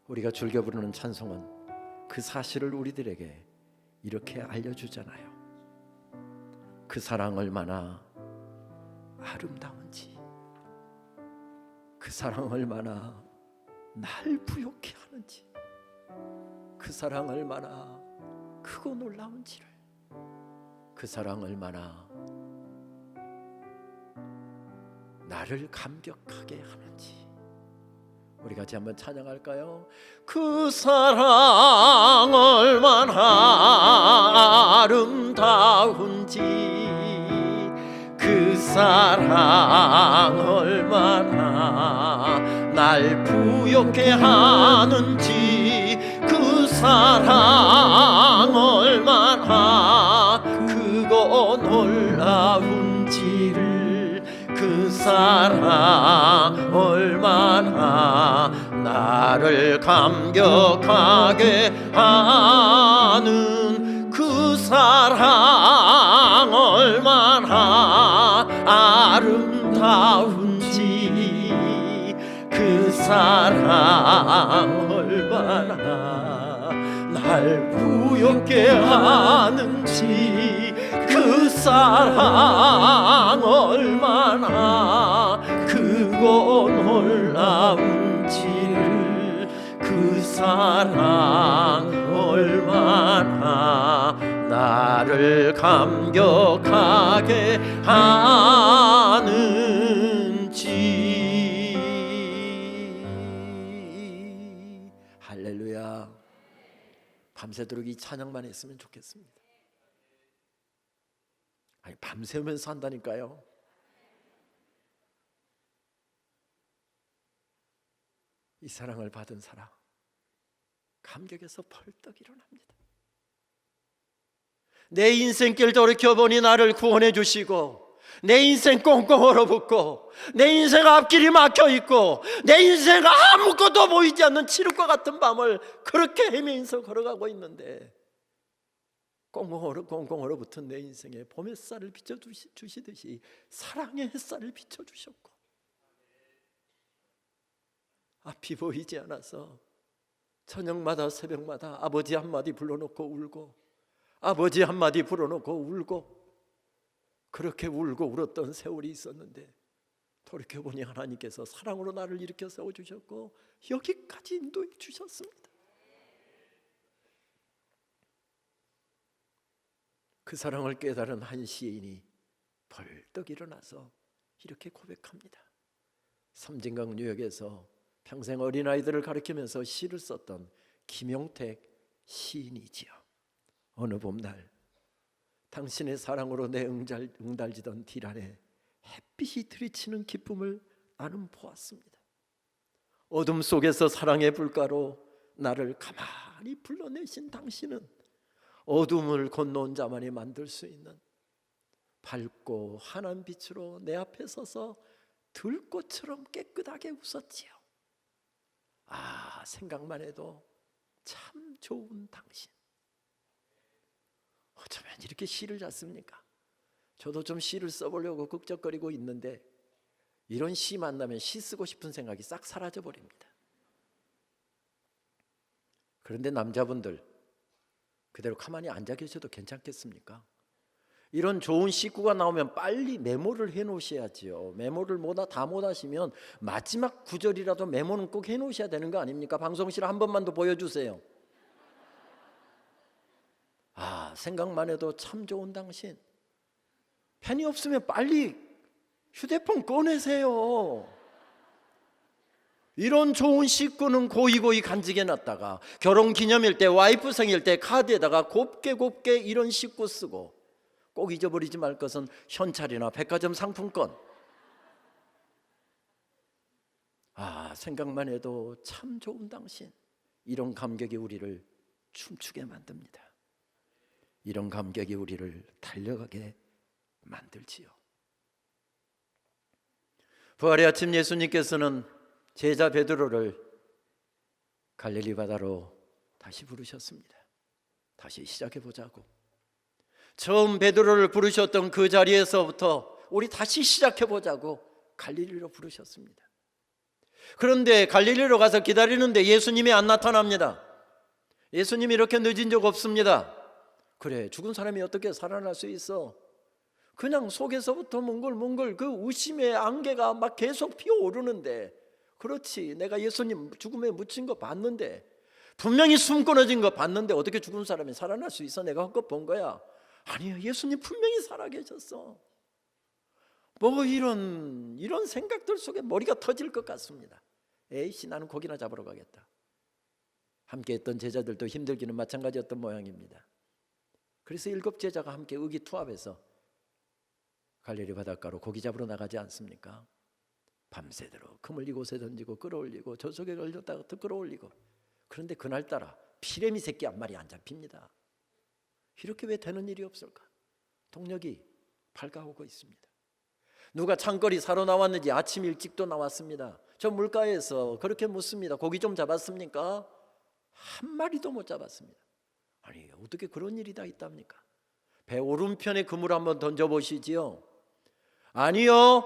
우리가 즐겨 부르는 찬송은 그 사실을 우리들에게 이렇게 알려주잖아요. 그 사랑 얼마나 아름다운지, 그 사랑 얼마나 날 부욕해 하는지, 그 사랑 얼마나 크고 놀라운지를, 그 사랑 얼마나 나를 감격하게 하는지 우리 같이 한번 찬양할까요? 그 사랑 얼마나 아름다운지, 그 사랑 얼마나 날 부욕해 하는지 그 사랑 얼마나 크고 놀라운지를 그 사랑 얼마나 나를 감격하게 하는 그 사랑 얼마나 아름다운지 그 사랑 얼마나 날 부욕해 하는지 그 사랑 얼마나 크고 놀라운지를 그 사랑 얼마나 나를 감격하게 하는지. 할렐루야. 밤새도록 이 찬양만 했으면 좋겠습니다. 아니, 밤새면서 한다니까요. 이 사랑을 받은 사람 감격에서 벌떡 일어납니다. 내 인생길 돌이켜보니 나를 구원해 주시고 내 인생 꽁꽁 얼어붙고 내 인생 앞길이 막혀있고 내 인생 아무것도 보이지 않는 칠흑과 같은 밤을 그렇게 헤매면서 걸어가고 있는데 꽁꽁 얼어붙은 내 인생에 봄 햇살을 비춰주시듯이 사랑의 햇살을 비춰주셨고 앞이 보이지 않아서 저녁마다 새벽마다 아버지 한마디 불러놓고 울고 아버지 한마디 불어놓고 울고 그렇게 울고 울었던 세월이 있었는데 돌이켜보니 하나님께서 사랑으로 나를 일으켜 세워주셨고 여기까지 인도해 주셨습니다. 그 사랑을 깨달은 한 시인이 벌떡 일어나서 이렇게 고백합니다. 섬진강 뉴욕에서 평생 어린아이들을 가르치면서 시를 썼던 김용택 시인이지요. 어느 봄날 당신의 사랑으로 내 응달지던 길 안에 햇빛이 들이치는 기쁨을 나는 보았습니다. 어둠 속에서 사랑의 불가로 나를 가만히 불러내신 당신은 어둠을 건너온 자만이 만들 수 있는 밝고 환한 빛으로 내 앞에 서서 들꽃처럼 깨끗하게 웃었지요. 아, 생각만 해도 참 좋은 당신. 어쩌면 이렇게 시를 잤습니까? 저도 좀 시를 써보려고 걱정거리고 있는데 이런 시 만나면 시 쓰고 싶은 생각이 싹 사라져 버립니다. 그런데 남자분들 그대로 가만히 앉아 계셔도 괜찮겠습니까? 이런 좋은 식구가 나오면 빨리 메모를 해놓으셔야지요. 메모를 다 못 하시면 마지막 구절이라도 메모는 꼭 해놓으셔야 되는 거 아닙니까? 방송실 한 번만 더 보여주세요. 아, 생각만 해도 참 좋은 당신. 펜이 없으면 빨리 휴대폰 꺼내세요. 이런 좋은 식구는 고이고이 간직해 놨다가 결혼기념일 때 와이프 생일 때 카드에다가 곱게 이런 식구 쓰고 꼭 잊어버리지 말 것은 현찰이나 백화점 상품권. 아, 생각만 해도 참 좋은 당신. 이런 감격이 우리를 춤추게 만듭니다. 이런 감격이 우리를 달려가게 만들지요. 부활의 아침 예수님께서는 제자 베드로를 갈릴리 바다로 다시 부르셨습니다. 다시 시작해보자고. 처음 베드로를 부르셨던 그 자리에서부터 우리 다시 시작해보자고 갈릴리로 부르셨습니다. 그런데 갈릴리로 가서 기다리는데 예수님이 안 나타납니다. 예수님이 이렇게 늦은 적 없습니다. 그래, 죽은 사람이 어떻게 살아날 수 있어? 그냥 속에서부터 몽골 그 의심의 안개가 막 계속 피어오르는데, 그렇지, 내가 예수님 죽음에 묻힌 거 봤는데, 분명히 숨 끊어진 거 봤는데 어떻게 죽은 사람이 살아날 수 있어? 내가 헛것 본 거야. 아니요, 예수님 분명히 살아계셨어. 뭐 이런 생각들 속에 머리가 터질 것 같습니다. 에이씨, 나는 고기나 잡으러 가겠다. 함께 했던 제자들도 힘들기는 마찬가지였던 모양입니다. 그래서 7 제자가 함께 의기투합해서 갈릴리 바닷가로 고기 잡으러 나가지 않습니까? 밤새도록 금을 이곳에 던지고 끌어올리고 저 속에 걸렸다가 또 끌어올리고. 그런데 그날따라 피레미 새끼 한 마리 안 잡힙니다. 이렇게 왜 되는 일이 없을까? 동력이 밝아오고 있습니다. 누가 창거리 사러 나왔는지 아침 일찍도 나왔습니다. 저 물가에서 그렇게 묻습니다. 고기 좀 잡았습니까? 한 마리도 못 잡았습니다. 아니, 어떻게 그런 일이 다 있답니까? 배 오른편에 그물 한번 던져보시지요. 아니요,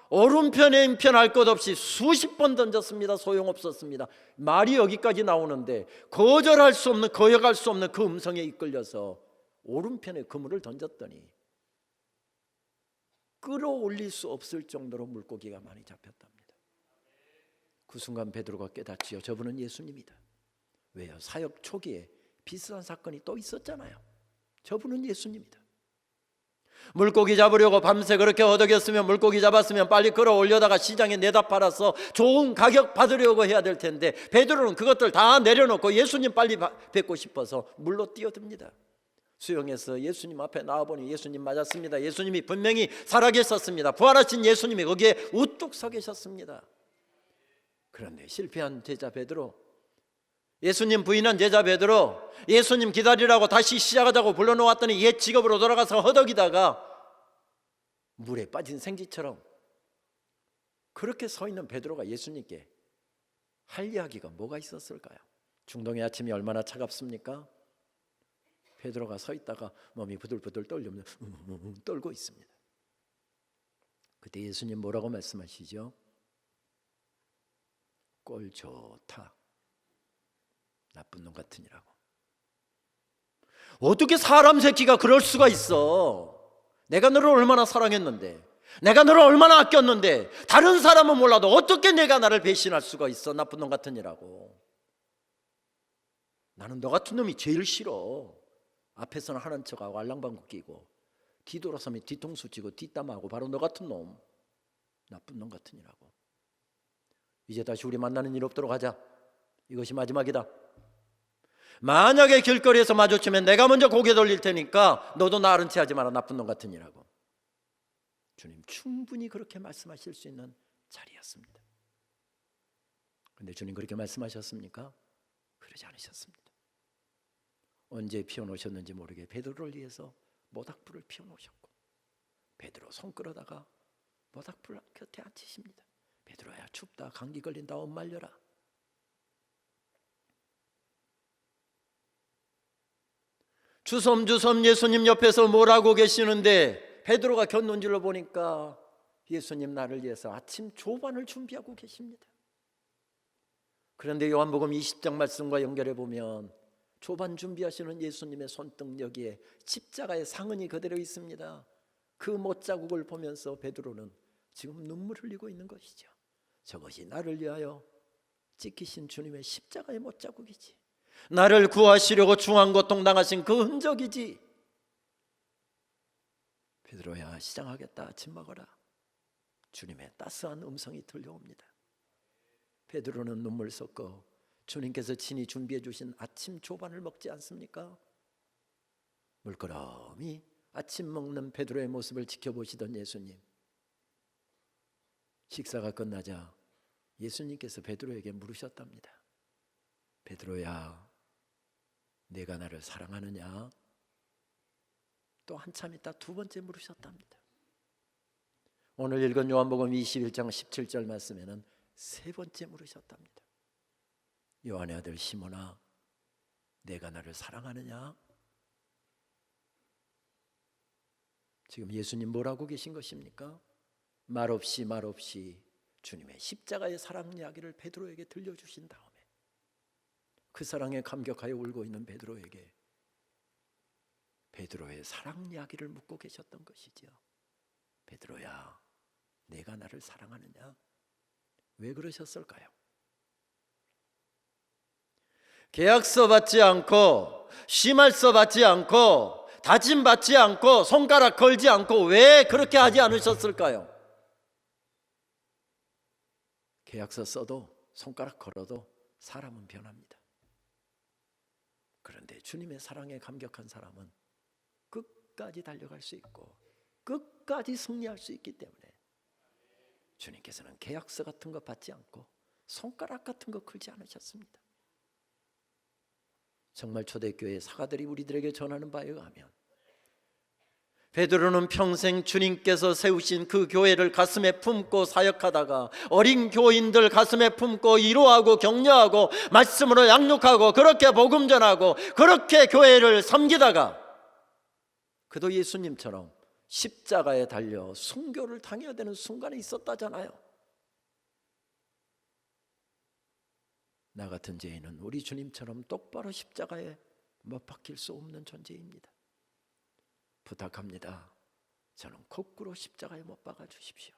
오른편에 왼편 할 것 없이 수십 번 던졌습니다. 소용없었습니다. 말이 여기까지 나오는데 거절할 수 없는, 거역할 수 없는 그 음성에 이끌려서 오른편에 그물을 던졌더니 끌어올릴 수 없을 정도로 물고기가 많이 잡혔답니다. 그 순간 베드로가 깨닫지요. 저분은 예수님이다. 왜요? 사역 초기에 비슷한 사건이 또 있었잖아요. 저분은 예수님이다. 물고기 잡으려고 밤새 그렇게 허덕였으면, 물고기 잡았으면 빨리 끌어올려다가 시장에 내다 팔아서 좋은 가격 받으려고 해야 될 텐데, 베드로는 그것들 다 내려놓고 예수님 빨리 뵙고 싶어서 물로 뛰어듭니다. 수영해서 예수님 앞에 나와보니 예수님 맞았습니다. 예수님이 분명히 살아계셨습니다. 부활하신 예수님이 거기에 우뚝 서 계셨습니다. 그런데 실패한 제자 베드로, 예수님 부인한 제자 베드로, 예수님 기다리라고 다시 시작하자고 불러놓았더니 옛 직업으로 돌아가서 허덕이다가 물에 빠진 생쥐처럼 그렇게 서 있는 베드로가 예수님께 할 이야기가 뭐가 있었을까요? 중동의 아침이 얼마나 차갑습니까? 베드로가 서 있다가 몸이 부들부들 떨고 있습니다. 그때 예수님 뭐라고 말씀하시죠? 꼴 좋다, 나쁜 놈 같으니라고. 어떻게 사람 새끼가 그럴 수가 있어? 내가 너를 얼마나 사랑했는데, 내가 너를 얼마나 아꼈는데, 다른 사람은 몰라도 어떻게 내가 나를 배신할 수가 있어? 나쁜 놈 같으니라고. 나는 너 같은 놈이 제일 싫어. 앞에서는 하는 척하고 알랑방구 끼고 뒤돌아서면 뒤통수 치고 뒷담하고 바로 너 같은 놈, 나쁜 놈 같으니라고. 이제 다시 우리 만나는 일 없도록 하자. 이것이 마지막이다. 만약에 길거리에서 마주치면 내가 먼저 고개 돌릴 테니까 너도 나 아는 체 하지 마라, 나쁜 놈 같으니라고. 주님 충분히 그렇게 말씀하실 수 있는 자리였습니다. 그런데 주님 그렇게 말씀하셨습니까? 그러지 않으셨습니다. 언제 피워놓으셨는지 모르게 베드로를 위해서 모닥불을 피워놓으셨고, 베드로 손 끌어다가 모닥불 곁에 앉히십니다. 베드로야, 춥다, 감기 걸린다, 옷 말려라. 주섬주섬 예수님 옆에서 뭘 하고 계시는데 베드로가 곁눈질로 보니까 예수님 나를 위해서 아침 조반을 준비하고 계십니다. 그런데 요한복음 20장 말씀과 연결해 보면 조반 준비하시는 예수님의 손등 여기에 십자가의 상흔이 그대로 있습니다. 그 못자국을 보면서 베드로는 지금 눈물 흘리고 있는 것이죠. 저것이 나를 위하여 찍히신 주님의 십자가의 못자국이지, 나를 구하시려고 중앙고통 당하신 그 흔적이지. 베드로야, 시장하겠다, 아침 먹어라. 주님의 따스한 음성이 들려옵니다. 베드로는 눈물 섞어 주님께서 친히 준비해 주신 아침 조반을 먹지 않습니까? 물끄러미 아침 먹는 베드로의 모습을 지켜보시던 예수님, 식사가 끝나자 예수님께서 베드로에게 물으셨답니다. 베드로야, 내가 나를 사랑하느냐? 또 한참 있다 두 번째 물으셨답니다. 오늘 읽은 요한복음 21장 17절 말씀에는 세 번째 물으셨답니다. 요한의 아들 시몬아, 내가 나를 사랑하느냐? 지금 예수님 뭐라고 계신 것입니까? 말없이 주님의 십자가의 사랑 이야기를 베드로에게 들려주신 다음에 그 사랑에 감격하여 울고 있는 베드로에게 베드로의 사랑 이야기를 묻고 계셨던 것이지요. 베드로야, 내가 나를 사랑하느냐? 왜 그러셨을까요? 계약서 받지 않고, 심할서 받지 않고, 다짐 받지 않고, 손가락 걸지 않고 왜 그렇게 하지 않으셨을까요? 계약서 써도 손가락 걸어도 사람은 변합니다. 그런데 주님의 사랑에 감격한 사람은 끝까지 달려갈 수 있고 끝까지 승리할 수 있기 때문에 주님께서는 계약서 같은 거 받지 않고 손가락 같은 거 걸지 않으셨습니다. 정말 초대교회 사가들이 우리들에게 전하는 바에 의하면 베드로는 평생 주님께서 세우신 그 교회를 가슴에 품고 사역하다가 어린 교인들 가슴에 품고 위로하고 격려하고 말씀으로 양육하고 그렇게 복음 전하고 그렇게 교회를 섬기다가 그도 예수님처럼 십자가에 달려 순교를 당해야 되는 순간이 있었다잖아요. 나 같은 죄인은 우리 주님처럼 똑바로 십자가에 못 박힐 수 없는 존재입니다. 부탁합니다. 저는 거꾸로 십자가에 못 박아 주십시오.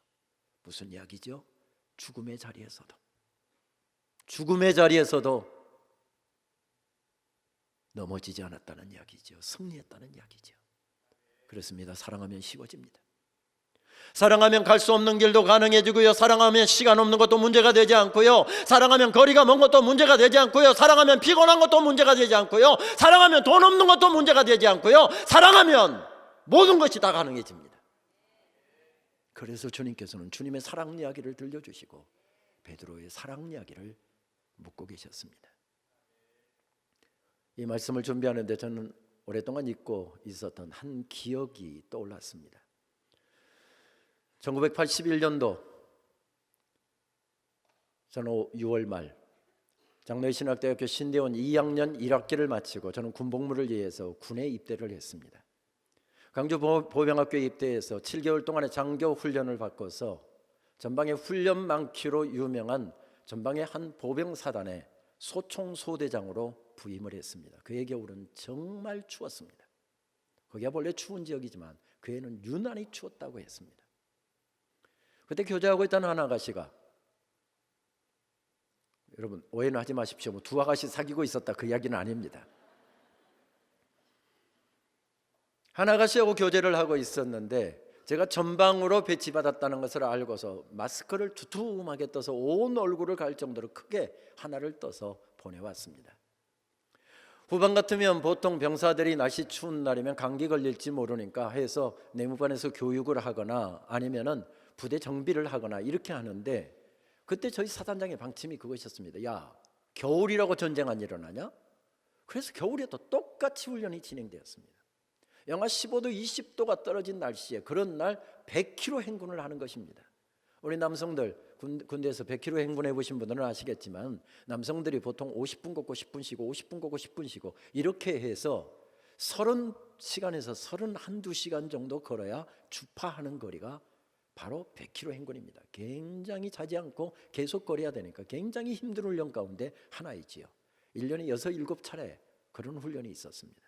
무슨 이야기죠? 죽음의 자리에서도 넘어지지 않았다는 이야기죠. 승리했다는 이야기죠. 그렇습니다. 사랑하면 쉬워집니다. 사랑하면 갈 수 없는 길도 가능해지고요. 사랑하면 시간 없는 것도 문제가 되지 않고요. 사랑하면 거리가 먼 것도 문제가 되지 않고요. 사랑하면 피곤한 것도 문제가 되지 않고요. 사랑하면 돈 없는 것도 문제가 되지 않고요. 사랑하면 모든 것이 다 가능해집니다. 그래서 주님께서는 주님의 사랑 이야기를 들려주시고 베드로의 사랑 이야기를 묻고 계셨습니다. 이 말씀을 준비하는데 저는 오랫동안 잊고 있었던 한 기억이 떠올랐습니다. 1981년도 저는 6월 말 장로신학대학교 신대원 2학년 1학기를 마치고 저는 군복무를 위해서 군에 입대를 했습니다. 광주 보병학교에 입대해서 7개월 동안의 장교 훈련을 받고서 전방의 훈련 많기로 유명한 전방의 한 보병사단의 소총소대장으로 부임을 했습니다. 그의 겨울은 정말 추웠습니다. 거기가 원래 추운 지역이지만 그 해는 유난히 추웠다고 했습니다. 그때 교제하고 있던 한 아가씨가, 여러분 오해는 하지 마십시오. 뭐 두 아가씨 사귀고 있었다 그 이야기는 아닙니다. 한 아가씨하고 교제를 하고 있었는데 제가 전방으로 배치받았다는 것을 알고서 마스크를 두툼하게 떠서 온 얼굴을 가릴 정도로 크게 하나를 떠서 보내왔습니다. 후반 같으면 보통 병사들이 날씨 추운 날이면 감기 걸릴지 모르니까 해서 내무반에서 교육을 하거나 아니면은 부대 정비를 하거나 이렇게 하는데 그때 저희 사단장의 방침이 그것이었습니다. 야, 겨울이라고 전쟁 안 일어나냐? 그래서 겨울에도 똑같이 훈련이 진행되었습니다. 영하 15도 20도가 떨어진 날씨에 그런 날 100km 행군을 하는 것입니다. 우리 남성들 군대에서 100km 행군해 보신 분들은 아시겠지만 남성들이 보통 50분 걷고 10분 쉬고 50분 걷고 10분 쉬고 이렇게 해서 30시간에서 31~2시간 정도 걸어야 주파하는 거리가 바로 100km 행군입니다. 굉장히 자지 않고 계속 걸어야 되니까 굉장히 힘든 훈련 가운데 하나이지요. 1년에 6~7차례 그런 훈련이 있었습니다.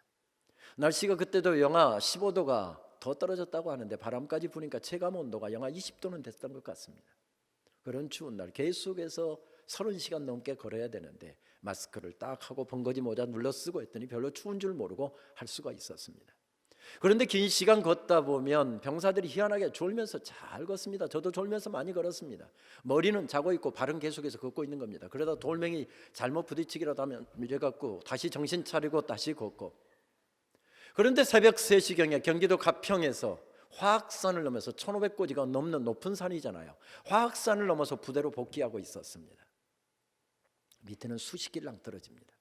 날씨가 그때도 영하 15도가 더 떨어졌다고 하는데 바람까지 부니까 체감 온도가 영하 20도는 됐던 것 같습니다. 그런 추운 날 계속해서 30시간 넘게 걸어야 되는데 마스크를 딱 하고 번거지 모자 눌러 쓰고 했더니 별로 추운 줄 모르고 할 수가 있었습니다. 그런데 긴 시간 걷다 보면 병사들이 희한하게 졸면서 잘 걷습니다. 저도 졸면서 많이 걸었습니다. 머리는 자고 있고 발은 계속해서 걷고 있는 겁니다. 그러다 돌멩이 잘못 부딪히기라도 하면 이래갖고 다시 정신 차리고 다시 걷고. 그런데 새벽 3시경에 경기도 가평에서 화학산을 넘어서 1500고지가 넘는 높은 산이잖아요. 화학산을 넘어서 부대로 복귀하고 있었습니다. 밑에는 수십 길랑 떨어집니다.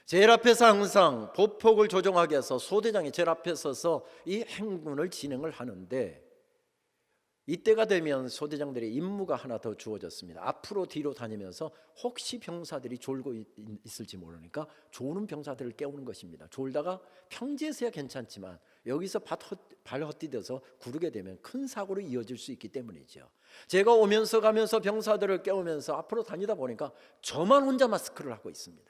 제일 앞에서 항상 보폭을 조종하게 해서 소대장이 제일 앞에 서서 이 행군을 진행을 하는데 이때가 되면 소대장들의 임무가 하나 더 주어졌습니다. 앞으로 뒤로 다니면서 혹시 병사들이 졸고 있을지 모르니까 조는 병사들을 깨우는 것입니다. 졸다가 평지에서야 괜찮지만 여기서 발 헛디뎌서 구르게 되면 큰 사고로 이어질 수 있기 때문이죠. 제가 오면서 가면서 병사들을 깨우면서 앞으로 다니다 보니까 저만 혼자 마스크를 하고 있습니다.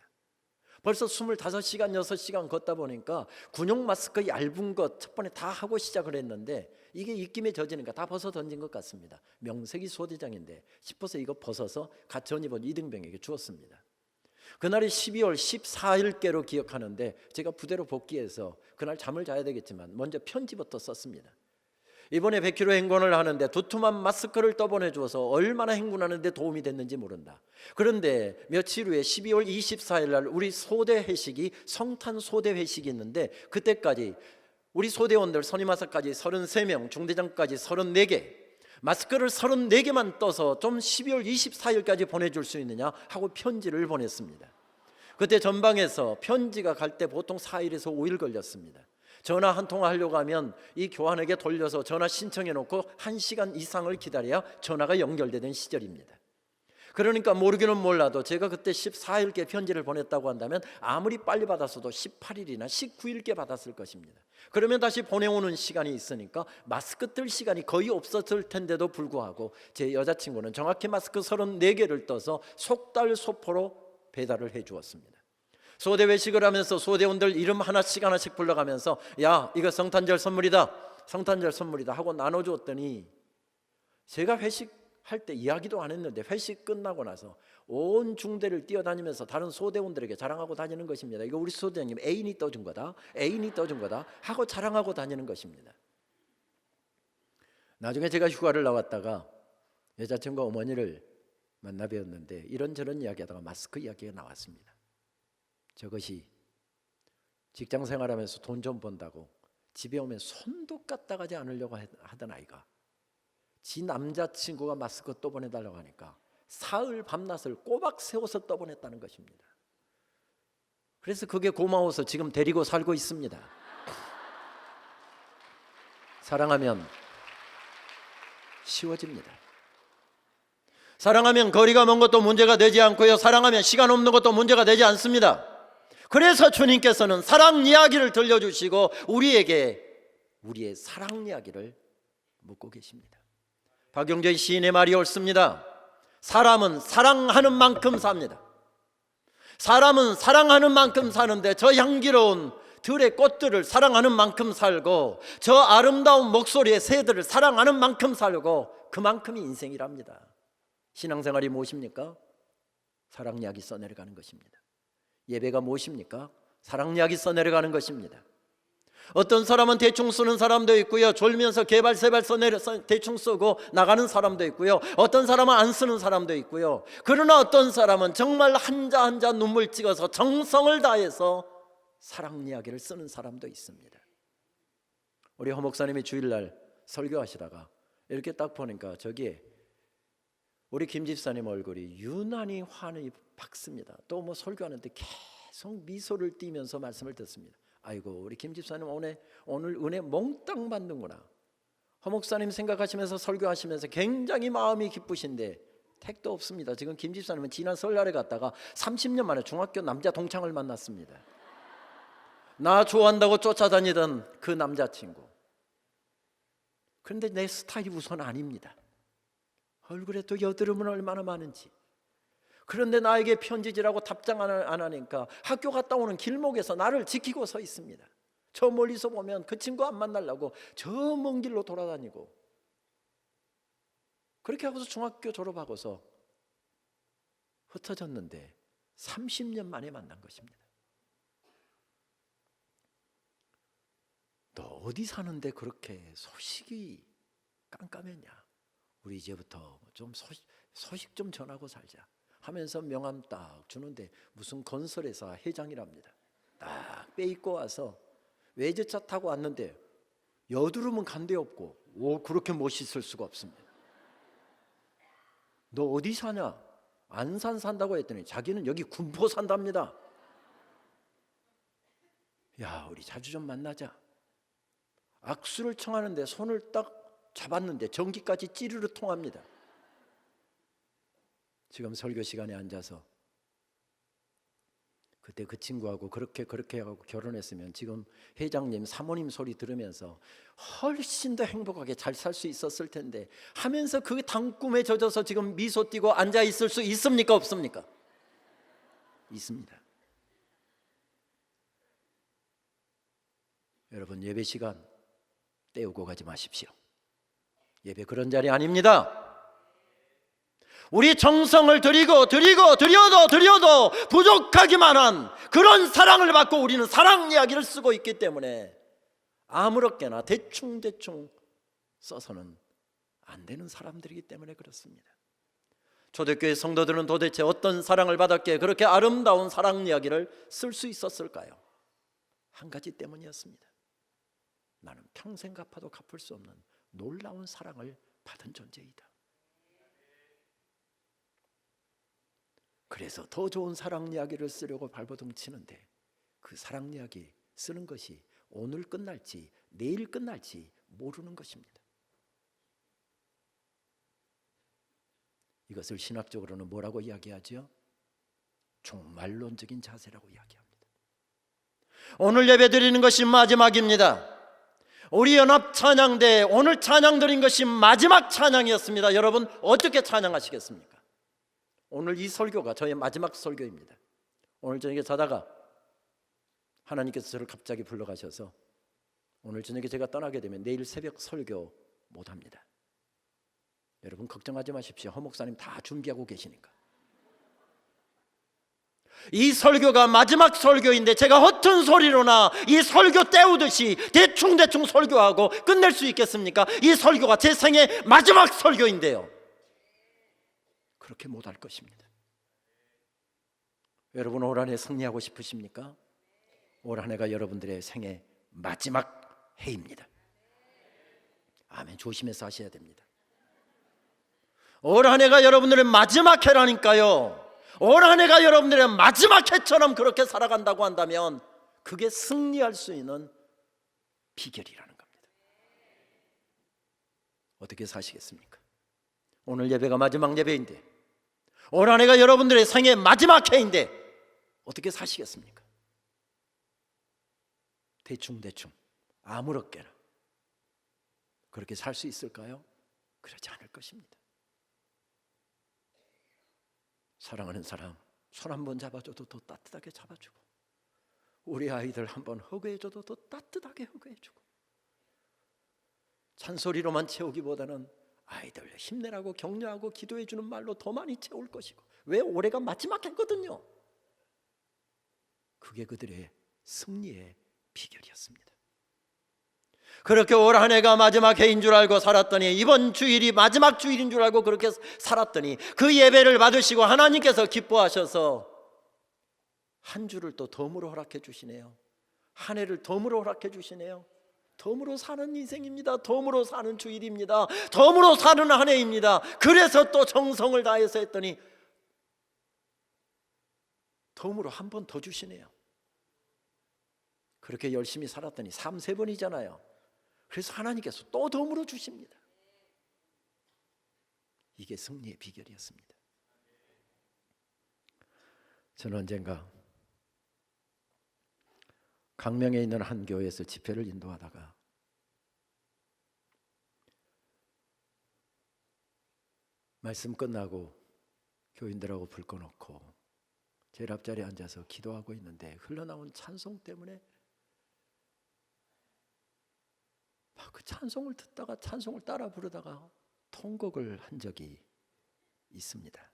벌써 25시간, 6시간 걷다 보니까 군용 마스크 얇은 것 첫 번에 다 하고 시작을 했는데 이게 입김에 젖으니까 다 벗어 던진 것 같습니다. 명색이 소대장인데 싶어서 이거 벗어서 같이 입은 이등병에게 주었습니다. 그날이 12월 14일께로 기억하는데 제가 부대로 복귀해서 그날 잠을 자야 되겠지만 먼저 편지부터 썼습니다. 이번에 100km 행군을 하는데 두툼한 마스크를 떠보내 주어서 얼마나 행군하는데 도움이 됐는지 모른다. 그런데 며칠 후에 12월 24일 날 우리 소대 회식이 성탄 소대 회식이 있는데 그때까지 우리 소대원들 선임하사까지 33명, 중대장까지 34개, 마스크를 34개만 떠서 좀 12월 24일까지 보내줄 수 있느냐 하고 편지를 보냈습니다. 그때 전방에서 편지가 갈 때 보통 4일에서 5일 걸렸습니다. 전화 한 통 하려고 하면 이 교환에게 돌려서 전화 신청해 놓고 1시간 이상을 기다려야 전화가 연결되던 시절입니다. 그러니까 모르기는 몰라도 제가 그때 14일께 편지를 보냈다고 한다면 아무리 빨리 받았어도 18일이나 19일께 받았을 것입니다. 그러면 다시 보내오는 시간이 있으니까 마스크 뜰 시간이 거의 없었을 텐데도 불구하고 제 여자친구는 정확히 마스크 34개를 떠서 속달소포로 배달을 해 주었습니다. 소대 외식을 하면서 소대원들 이름 하나씩 불러가면서 야, 이거 성탄절 선물이다, 성탄절 선물이다 하고 나눠주었더니 제가 회식할 때 이야기도 안 했는데 회식 끝나고 나서 온 중대를 뛰어다니면서 다른 소대원들에게 자랑하고 다니는 것입니다. 이거 우리 소대장님 애인이 떠준 거다, 애인이 떠준 거다 하고 자랑하고 다니는 것입니다. 나중에 제가 휴가를 나왔다가 여자친구 어머니를 만나 뵈었는데 이런저런 이야기하다가 마스크 이야기가 나왔습니다. 저것이 직장 생활하면서 돈 좀 번다고 집에 오면 손도 까딱하지 않으려고 하던 아이가 지 남자친구가 마스크 또 보내달라고 하니까 사흘 밤낮을 꼬박 세워서 떠보냈다는 것입니다. 그래서 그게 고마워서 지금 데리고 살고 있습니다. 사랑하면 쉬워집니다. 사랑하면 거리가 먼 것도 문제가 되지 않고요, 사랑하면 시간 없는 것도 문제가 되지 않습니다. 그래서 주님께서는 사랑 이야기를 들려주시고 우리에게 우리의 사랑 이야기를 묻고 계십니다. 박용재 시인의 말이 옳습니다. 사람은 사랑하는 만큼 삽니다. 사람은 사랑하는 만큼 사는데 저 향기로운 들의 꽃들을 사랑하는 만큼 살고 저 아름다운 목소리의 새들을 사랑하는 만큼 살고 그만큼이 인생이랍니다. 신앙생활이 무엇입니까? 사랑 이야기 써내려가는 것입니다. 예배가 무엇입니까? 사랑 이야기 써내려가는 것입니다. 어떤 사람은 대충 쓰는 사람도 있고요, 졸면서 개발세발 대충 쓰고 나가는 사람도 있고요, 어떤 사람은 안 쓰는 사람도 있고요. 그러나 어떤 사람은 정말 한자 한자 눈물 찍어서 정성을 다해서 사랑 이야기를 쓰는 사람도 있습니다. 우리 허 목사님이 주일날 설교하시다가 이렇게 딱 보니까 저기에 우리 김 집사님 얼굴이 유난히 환히 밝습니다. 또 뭐 설교하는데 계속 미소를 띠면서 말씀을 듣습니다. 아이고, 우리 김 집사님 오늘 은혜 몽땅 받는구나. 허 목사님 생각하시면서 설교하시면서 굉장히 마음이 기쁘신데 택도 없습니다. 지금 김 집사님은 지난 설날에 갔다가 30년 만에 중학교 남자 동창을 만났습니다. 나 좋아한다고 쫓아다니던 그 남자친구. 그런데 내 스타일이 우선 아닙니다. 얼굴에 또 여드름은 얼마나 많은지. 그런데 나에게 편지지라고 답장 안 하니까 학교 갔다 오는 길목에서 나를 지키고 서 있습니다. 저 멀리서 보면 그 친구 안 만나려고 저 먼 길로 돌아다니고. 그렇게 하고서 중학교 졸업하고서 흩어졌는데 30년 만에 만난 것입니다. 너 어디 사는데 그렇게 소식이 깜깜했냐? 우리 이제부터 좀 소식 좀 전하고 살자 하면서 명함 딱 주는데 무슨 건설회사 회장이랍니다. 딱 빼입고 와서 외제차 타고 왔는데 여드름은 간데 없고 그렇게 멋있을 수가 없습니다. 너 어디 사냐? 안산 산다고 했더니 자기는 여기 군포 산답니다. 야, 우리 자주 좀 만나자. 악수를 청하는데 손을 딱 잡았는데 전기까지 찌르르 통합니다. 지금 설교 시간에 앉아서 그때 그 친구하고 그렇게 하고 결혼했으면 지금 회장님 사모님 소리 들으면서 훨씬 더 행복하게 잘 살 수 있었을 텐데 하면서 그 단꿈에 젖어서 지금 미소 띠고 앉아 있을 수 있습니까? 없습니까? 있습니다. 여러분, 예배 시간 때우고 가지 마십시오. 예배 그런 자리 아닙니다. 우리 정성을 드려도 부족하기만 한 그런 사랑을 받고 우리는 사랑 이야기를 쓰고 있기 때문에 아무렇게나 대충 써서는 안 되는 사람들이기 때문에 그렇습니다. 초대교회 성도들은 도대체 어떤 사랑을 받았기에 그렇게 아름다운 사랑 이야기를 쓸 수 있었을까요? 한 가지 때문이었습니다. 나는 평생 갚아도 갚을 수 없는 놀라운 사랑을 받은 존재이다. 그래서 더 좋은 사랑 이야기를 쓰려고 발버둥 치는데 그 사랑 이야기 쓰는 것이 오늘 끝날지 내일 끝날지 모르는 것입니다. 이것을 신학적으로는 뭐라고 이야기하죠? 종말론적인 자세라고 이야기합니다. 오늘 예배 드리는 것이 마지막입니다. 우리 연합 찬양대 오늘 찬양 드린 것이 마지막 찬양이었습니다. 여러분 어떻게 찬양하시겠습니까? 오늘 이 설교가 저의 마지막 설교입니다. 오늘 저녁에 자다가 하나님께서 저를 갑자기 불러가셔서 오늘 저녁에 제가 떠나게 되면 내일 새벽 설교 못합니다. 여러분 걱정하지 마십시오. 허 목사님 다 준비하고 계시니까. 이 설교가 마지막 설교인데 제가 허튼 소리로나 이 설교 때우듯이 대충 설교하고 끝낼 수 있겠습니까? 이 설교가 제 생의 마지막 설교인데요. 그렇게 못할 것입니다. 여러분 올 한 해 승리하고 싶으십니까? 올 한 해가 여러분들의 생의 마지막 해입니다. 아멘. 조심해서 하셔야 됩니다. 올 한 해가 여러분들의 마지막 해라니까요. 올 한 해가 여러분들의 마지막 해처럼 그렇게 살아간다고 한다면 그게 승리할 수 있는 비결이라는 겁니다. 어떻게 사시겠습니까? 오늘 예배가 마지막 예배인데 올 한 해가 여러분들의 생의 마지막 해인데 어떻게 사시겠습니까? 대충 아무렇게나 그렇게 살 수 있을까요? 그렇지 않을 것입니다. 사랑하는 사람 손 한 번 잡아줘도 더 따뜻하게 잡아주고 우리 아이들 한 번 허그해줘도 더 따뜻하게 허그해주고 잔소리로만 채우기보다는 아이들 힘내라고 격려하고 기도해주는 말로 더 많이 채울 것이고 왜 올해가 마지막 했거든요. 그게 그들의 승리의 비결이었습니다. 그렇게 올 한 해가 마지막 해인 줄 알고 살았더니 이번 주일이 마지막 주일인 줄 알고 그렇게 살았더니 그 예배를 받으시고 하나님께서 기뻐하셔서 한 주를 또 덤으로 허락해 주시네요. 한 해를 덤으로 허락해 주시네요. 덤으로 사는 인생입니다. 덤으로 사는 주일입니다. 덤으로 사는 한 해입니다. 그래서 또 정성을 다해서 했더니 덤으로 한 번 더 주시네요. 그렇게 열심히 살았더니 3-4번이잖아요. 그래서 하나님께서 또 덤으로 주십니다. 이게 승리의 비결이었습니다. 저는 언젠가 강명에 있는 한 교회에서 집회를 인도하다가 말씀 끝나고 교인들하고 불 꺼놓고 제일 앞자리에 앉아서 기도하고 있는데 흘러나온 찬송 때문에 그 찬송을 듣다가 찬송을 따라 부르다가 통곡을 한 적이 있습니다.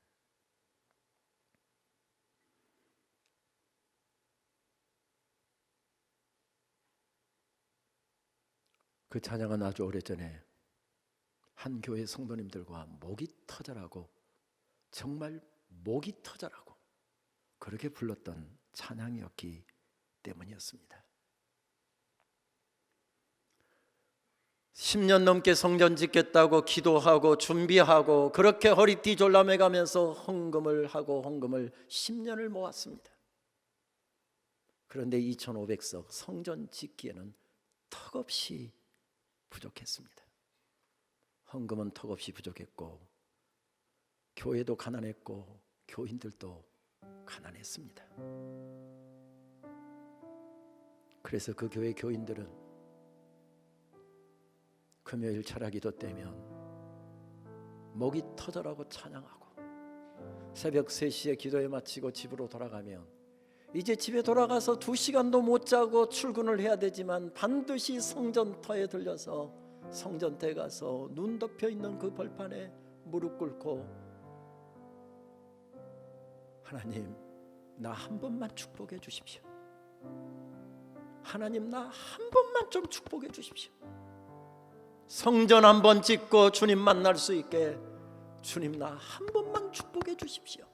그 찬양은 아주 오래전에 한 교회 성도님들과 목이 터져라고 정말 목이 터져라고 그렇게 불렀던 찬양이었기 때문이었습니다. 10년 넘게 성전 짓겠다고 기도하고 준비하고 그렇게 허리띠 졸라매가면서 헌금을 하고 헌금을 10년을 모았습니다. 그런데 2,500석 성전 짓기에는 턱없이 부족했습니다. 헌금은 턱없이 부족했고 교회도 가난했고 교인들도 가난했습니다. 그래서 그 교회 교인들은 금요일 철학기도 때면 목이 터져라고 찬양하고 새벽 3시에 기도에 마치고 집으로 돌아가면 이제 집에 돌아가서 2시간도 못 자고 출근을 해야 되지만 반드시 성전터에 들려서 성전터에 가서 눈 덮여 있는 그 벌판에 무릎 꿇고 하나님 나 한 번만 축복해 주십시오. 하나님 나 한 번만 좀 축복해 주십시오. 성전 한 번 짓고 주님 만날 수 있게 주님 나 한 번만 축복해 주십시오.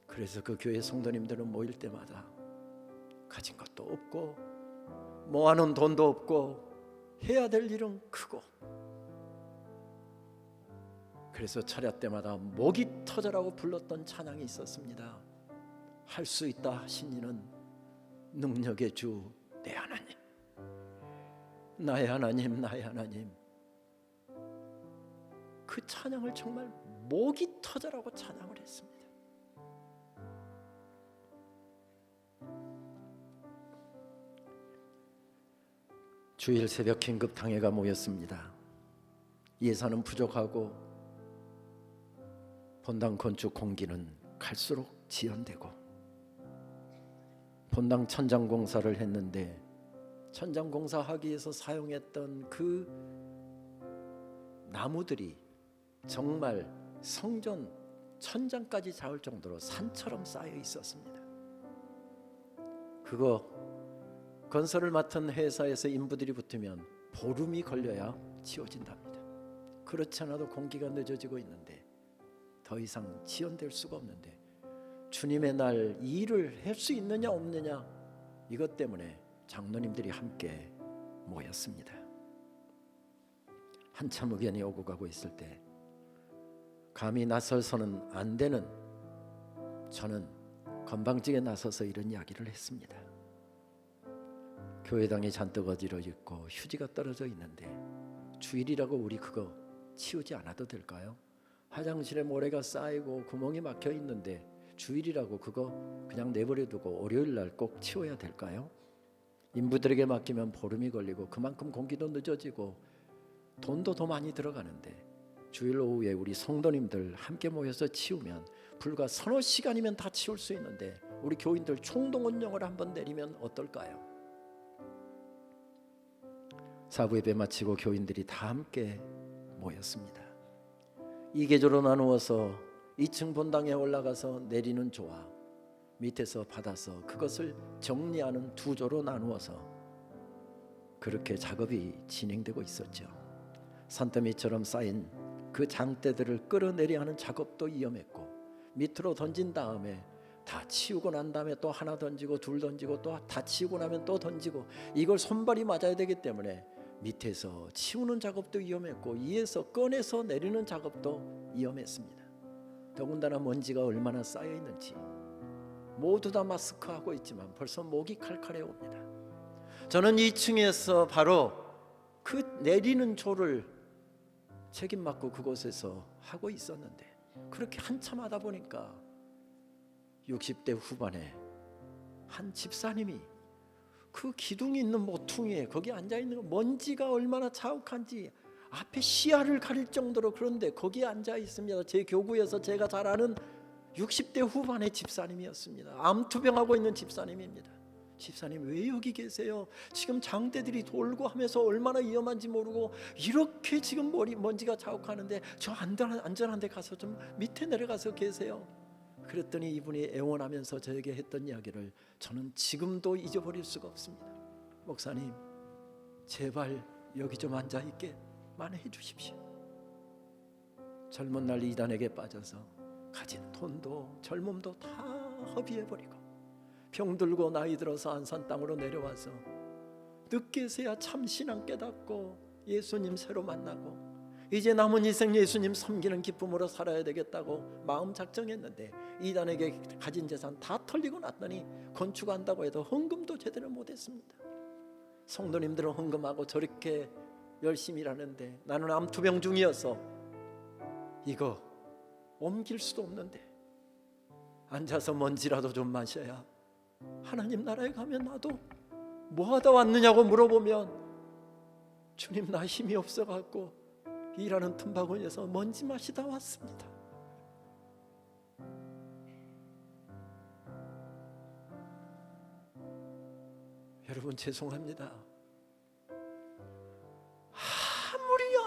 그래서 그 교회 성도님들은 모일 때마다 가진 것도 없고 모아놓은 돈도 없고 해야 될 일은 크고, 그래서 차례 때마다 목이 터져라고 불렀던 찬양이 있었습니다. 할 수 있다 하신 이는 능력의 주 내 하나님, 나의 하나님, 나의 하나님. 그 찬양을 정말 목이 터져라고 찬양을 했습니다. 주일 새벽 긴급 당회가 모였습니다. 예산은 부족하고 본당 건축 공기는 갈수록 지연되고, 본당 천장 공사를 했는데 천장 공사하기 위해서 사용했던 그 나무들이 정말 성전 천장까지 닿을 정도로 산처럼 쌓여 있었습니다. 그거 건설을 맡은 회사에서 인부들이 붙으면 보름이 걸려야 지워진답니다. 그렇지 않아도 공기가 늦어지고 있는데 더 이상 지연될 수가 없는데, 주님의 날 이 일을 할 수 있느냐 없느냐, 이것 때문에 장로님들이 함께 모였습니다. 한참 의견이 오고 가고 있을 때 감히 나설서는 안 되는 저는 건방지게 나서서 이런 이야기를 했습니다. 교회당이 잔뜩 어지러있고 휴지가 떨어져 있는데 주일이라고 우리 그거 치우지 않아도 될까요? 화장실에 모래가 쌓이고 구멍이 막혀 있는데 주일이라고 그거 그냥 내버려두고 월요일 날 꼭 치워야 될까요? 인부들에게 맡기면 보름이 걸리고 그만큼 공기도 늦어지고 돈도 더 많이 들어가는데, 주일 오후에 우리 성도님들 함께 모여서 치우면 불과 서너 시간이면 다 치울 수 있는데 우리 교인들 총동원령을 한번 내리면 어떨까요? 사부 예배 마치고 교인들이 다 함께 모였습니다. 2계조로 나누어서 2층 본당에 올라가서 내리는 조와 밑에서 받아서 그것을 정리하는 2조로 나누어서 그렇게 작업이 진행되고 있었죠. 산더미처럼 쌓인 그 장대들을 끌어내려 하는 작업도 위험했고, 밑으로 던진 다음에 다 치우고 난 다음에 또 하나 던지고 둘 던지고 또 다 치우고 나면 또 던지고, 이걸 손발이 맞아야 되기 때문에 밑에서 치우는 작업도 위험했고 위에서 꺼내서 내리는 작업도 위험했습니다. 더군다나 먼지가 얼마나 쌓여 있는지 모두 다 마스크하고 있지만 벌써 목이 칼칼해 옵니다. 저는 2층에서 바로 그 내리는 조를 책임 맡고 그곳에서 하고 있었는데, 그렇게 한참 하다 보니까 60대 후반에 한 집사님이 그 기둥이 있는 모퉁이에 거기 앉아있는 거, 먼지가 얼마나 자욱한지 앞에 시야를 가릴 정도로, 그런데 거기에 앉아 있습니다. 제 교구에서 제가 잘 아는 60대 후반의 집사님이었습니다. 암투병하고 있는 집사님입니다. 집사님 왜 여기 계세요? 지금 장대들이 돌고 하면서 얼마나 위험한지 모르고 이렇게 지금 먼지가 자욱하는데 저 안전한 데 가서 좀 밑에 내려가서 계세요. 그랬더니 이분이 애원하면서 저에게 했던 이야기를 저는 지금도 잊어버릴 수가 없습니다. 목사님, 제발 여기 좀 앉아있게만 해주십시오. 젊은 날 이단에게 빠져서 가진 돈도 젊음도 다 허비해버리고 병들고 나이 들어서 안산 땅으로 내려와서 늦게서야 참 신앙 깨닫고 예수님 새로 만나고 이제 남은 인생 예수님 섬기는 기쁨으로 살아야 되겠다고 마음 작정했는데, 이단에게 가진 재산 다 털리고 났더니 건축한다고 해도 헌금도 제대로 못했습니다. 성도님들은 헌금하고 저렇게 열심히 일하는데 나는 암투병 중이어서 이거 옮길 수도 없는데 앉아서 먼지라도 좀 마셔야 하나님 나라에 가면, 나도 뭐하다 왔느냐고 물어보면 주님 나 힘이 없어갖고 일하는 틈바구니에서 먼지 마시다 왔습니다. 여러분 죄송합니다.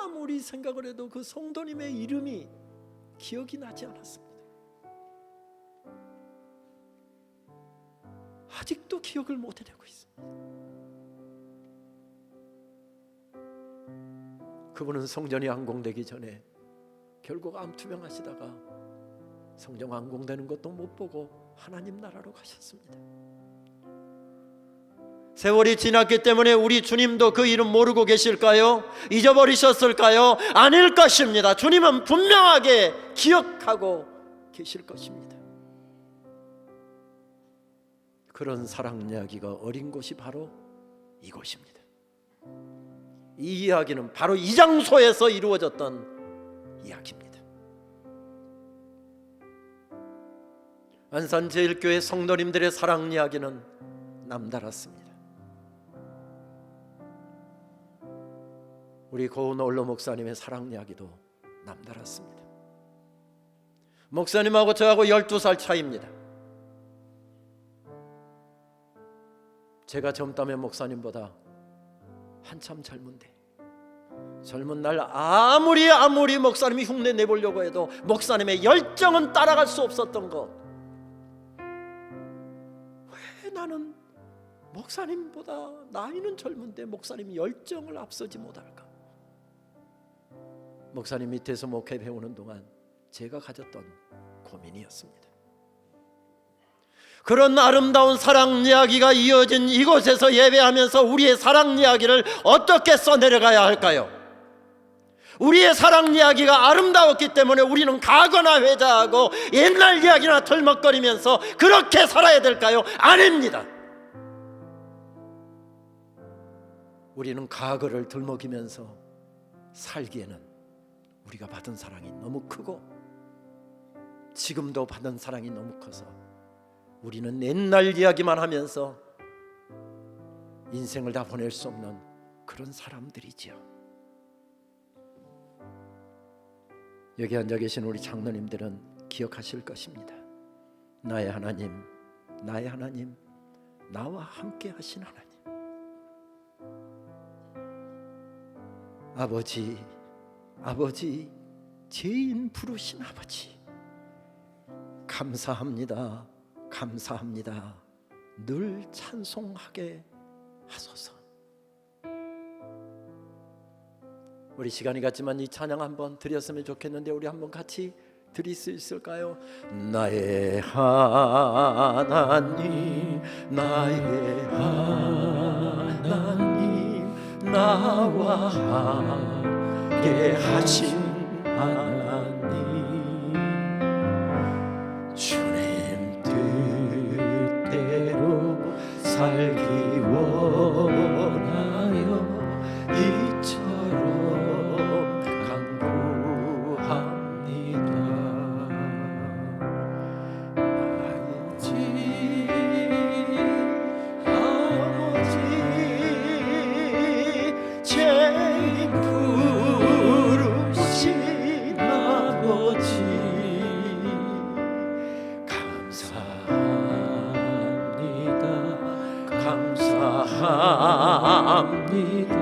아무리 생각을 해도 그 성도님의 이름이 기억이 나지 않았습니다. 아직도 기억을 못 해내고 있습니다. 그분은 성전이 완공되기 전에 결국 암투병하시다가 성전 완공되는 것도 못 보고 하나님 나라로 가셨습니다. 세월이 지났기 때문에 우리 주님도 그 이름 모르고 계실까요? 잊어버리셨을까요? 아닐 것입니다. 주님은 분명하게 기억하고 계실 것입니다. 그런 사랑 이야기가 어린 곳이 바로 이곳입니다. 이 이야기는 바로 이 장소에서 이루어졌던 이야기입니다. 안산제일교회 성도님들의 사랑 이야기는 남달랐습니다. 우리 고은 올로 목사님의 사랑 이야기도 남달랐습니다. 목사님하고 저하고 12살 차이입니다. 제가 젊다면 목사님보다 한참 젊은데, 젊은 날 아무리 목사님이 흉내 내보려고 해도 목사님의 열정은 따라갈 수 없었던 것, 왜 나는 목사님보다 나이는 젊은데 목사님 열정을 앞서지 못할까? 목사님 밑에서 목회 배우는 동안 제가 가졌던 고민이었습니다. 그런 아름다운 사랑 이야기가 이어진 이곳에서 예배하면서 우리의 사랑 이야기를 어떻게 써내려가야 할까요? 우리의 사랑 이야기가 아름다웠기 때문에 우리는 가거나 회자하고 옛날 이야기나 털먹거리면서 그렇게 살아야 될까요? 아닙니다. 우리는 과거를 들먹이면서 살기에는 우리가 받은 사랑이 너무 크고 지금도 받은 사랑이 너무 커서 우리는 옛날 이야기만 하면서 인생을 다 보낼 수 없는 그런 사람들이지요. 여기 앉아 계신 우리 장로님들은 기억하실 것입니다. 나의 하나님, 나의 하나님, 나와 함께 하신 하나님. 아버지, 아버지, 죄인 부르신 아버지, 감사합니다. 감사합니다. 늘 찬송하게 하소서. 우리 시간이 갔지만 이 찬양 한번 드렸으면 좋겠는데 우리 한번 같이 드릴 수 있을까요? 나의 하나님, 나의 하나님, 나와 함께 하신 하나님, 주님 뜻대로 살기 원하여 이처럼 간구합니다. 아버지, 죄인 부르신 아버지, 감사합니다.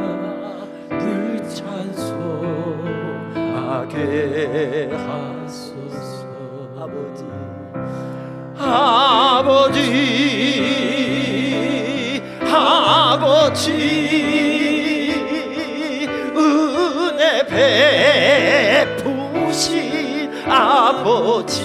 늘 찬송하게 하소서. 아버지, 아버지, 아버지, 은혜 베푸신 아버지,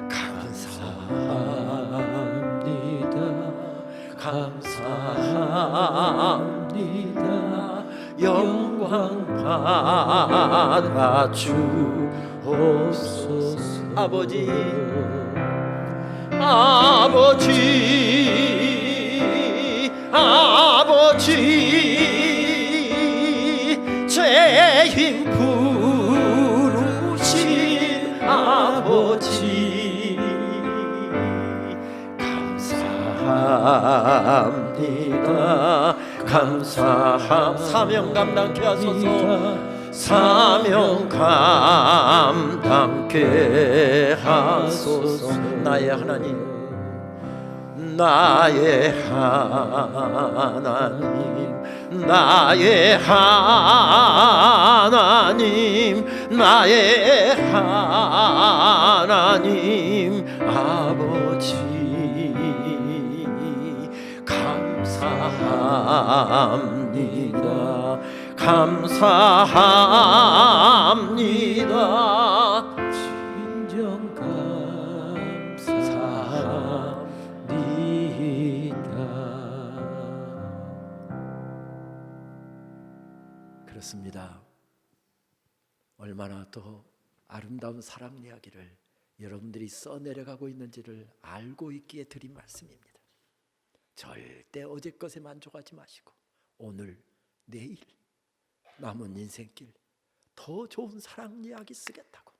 감사합니다. 영광 받아 주옵소서. 아버지, 아버지, 아버지, 죄인 부르신 아버지, 감사합니다. 사명 감당케 하소서. 사명 감당케 하소서. 나의 하나님, 나의 하나님, 나의 하나님, 나의 하나님, 아버지, 감사합니다. 감사합니다. 진정 감사합니다. 얼마나 더 아름다운 사랑 이야기를 여러분들이 써내려가고 있는지를 알고 있기에 드린 말씀입니다. 절대 어제 것에 만족하지 마시고 오늘, 내일, 남은 인생길 더 좋은 사랑 이야기 쓰겠다고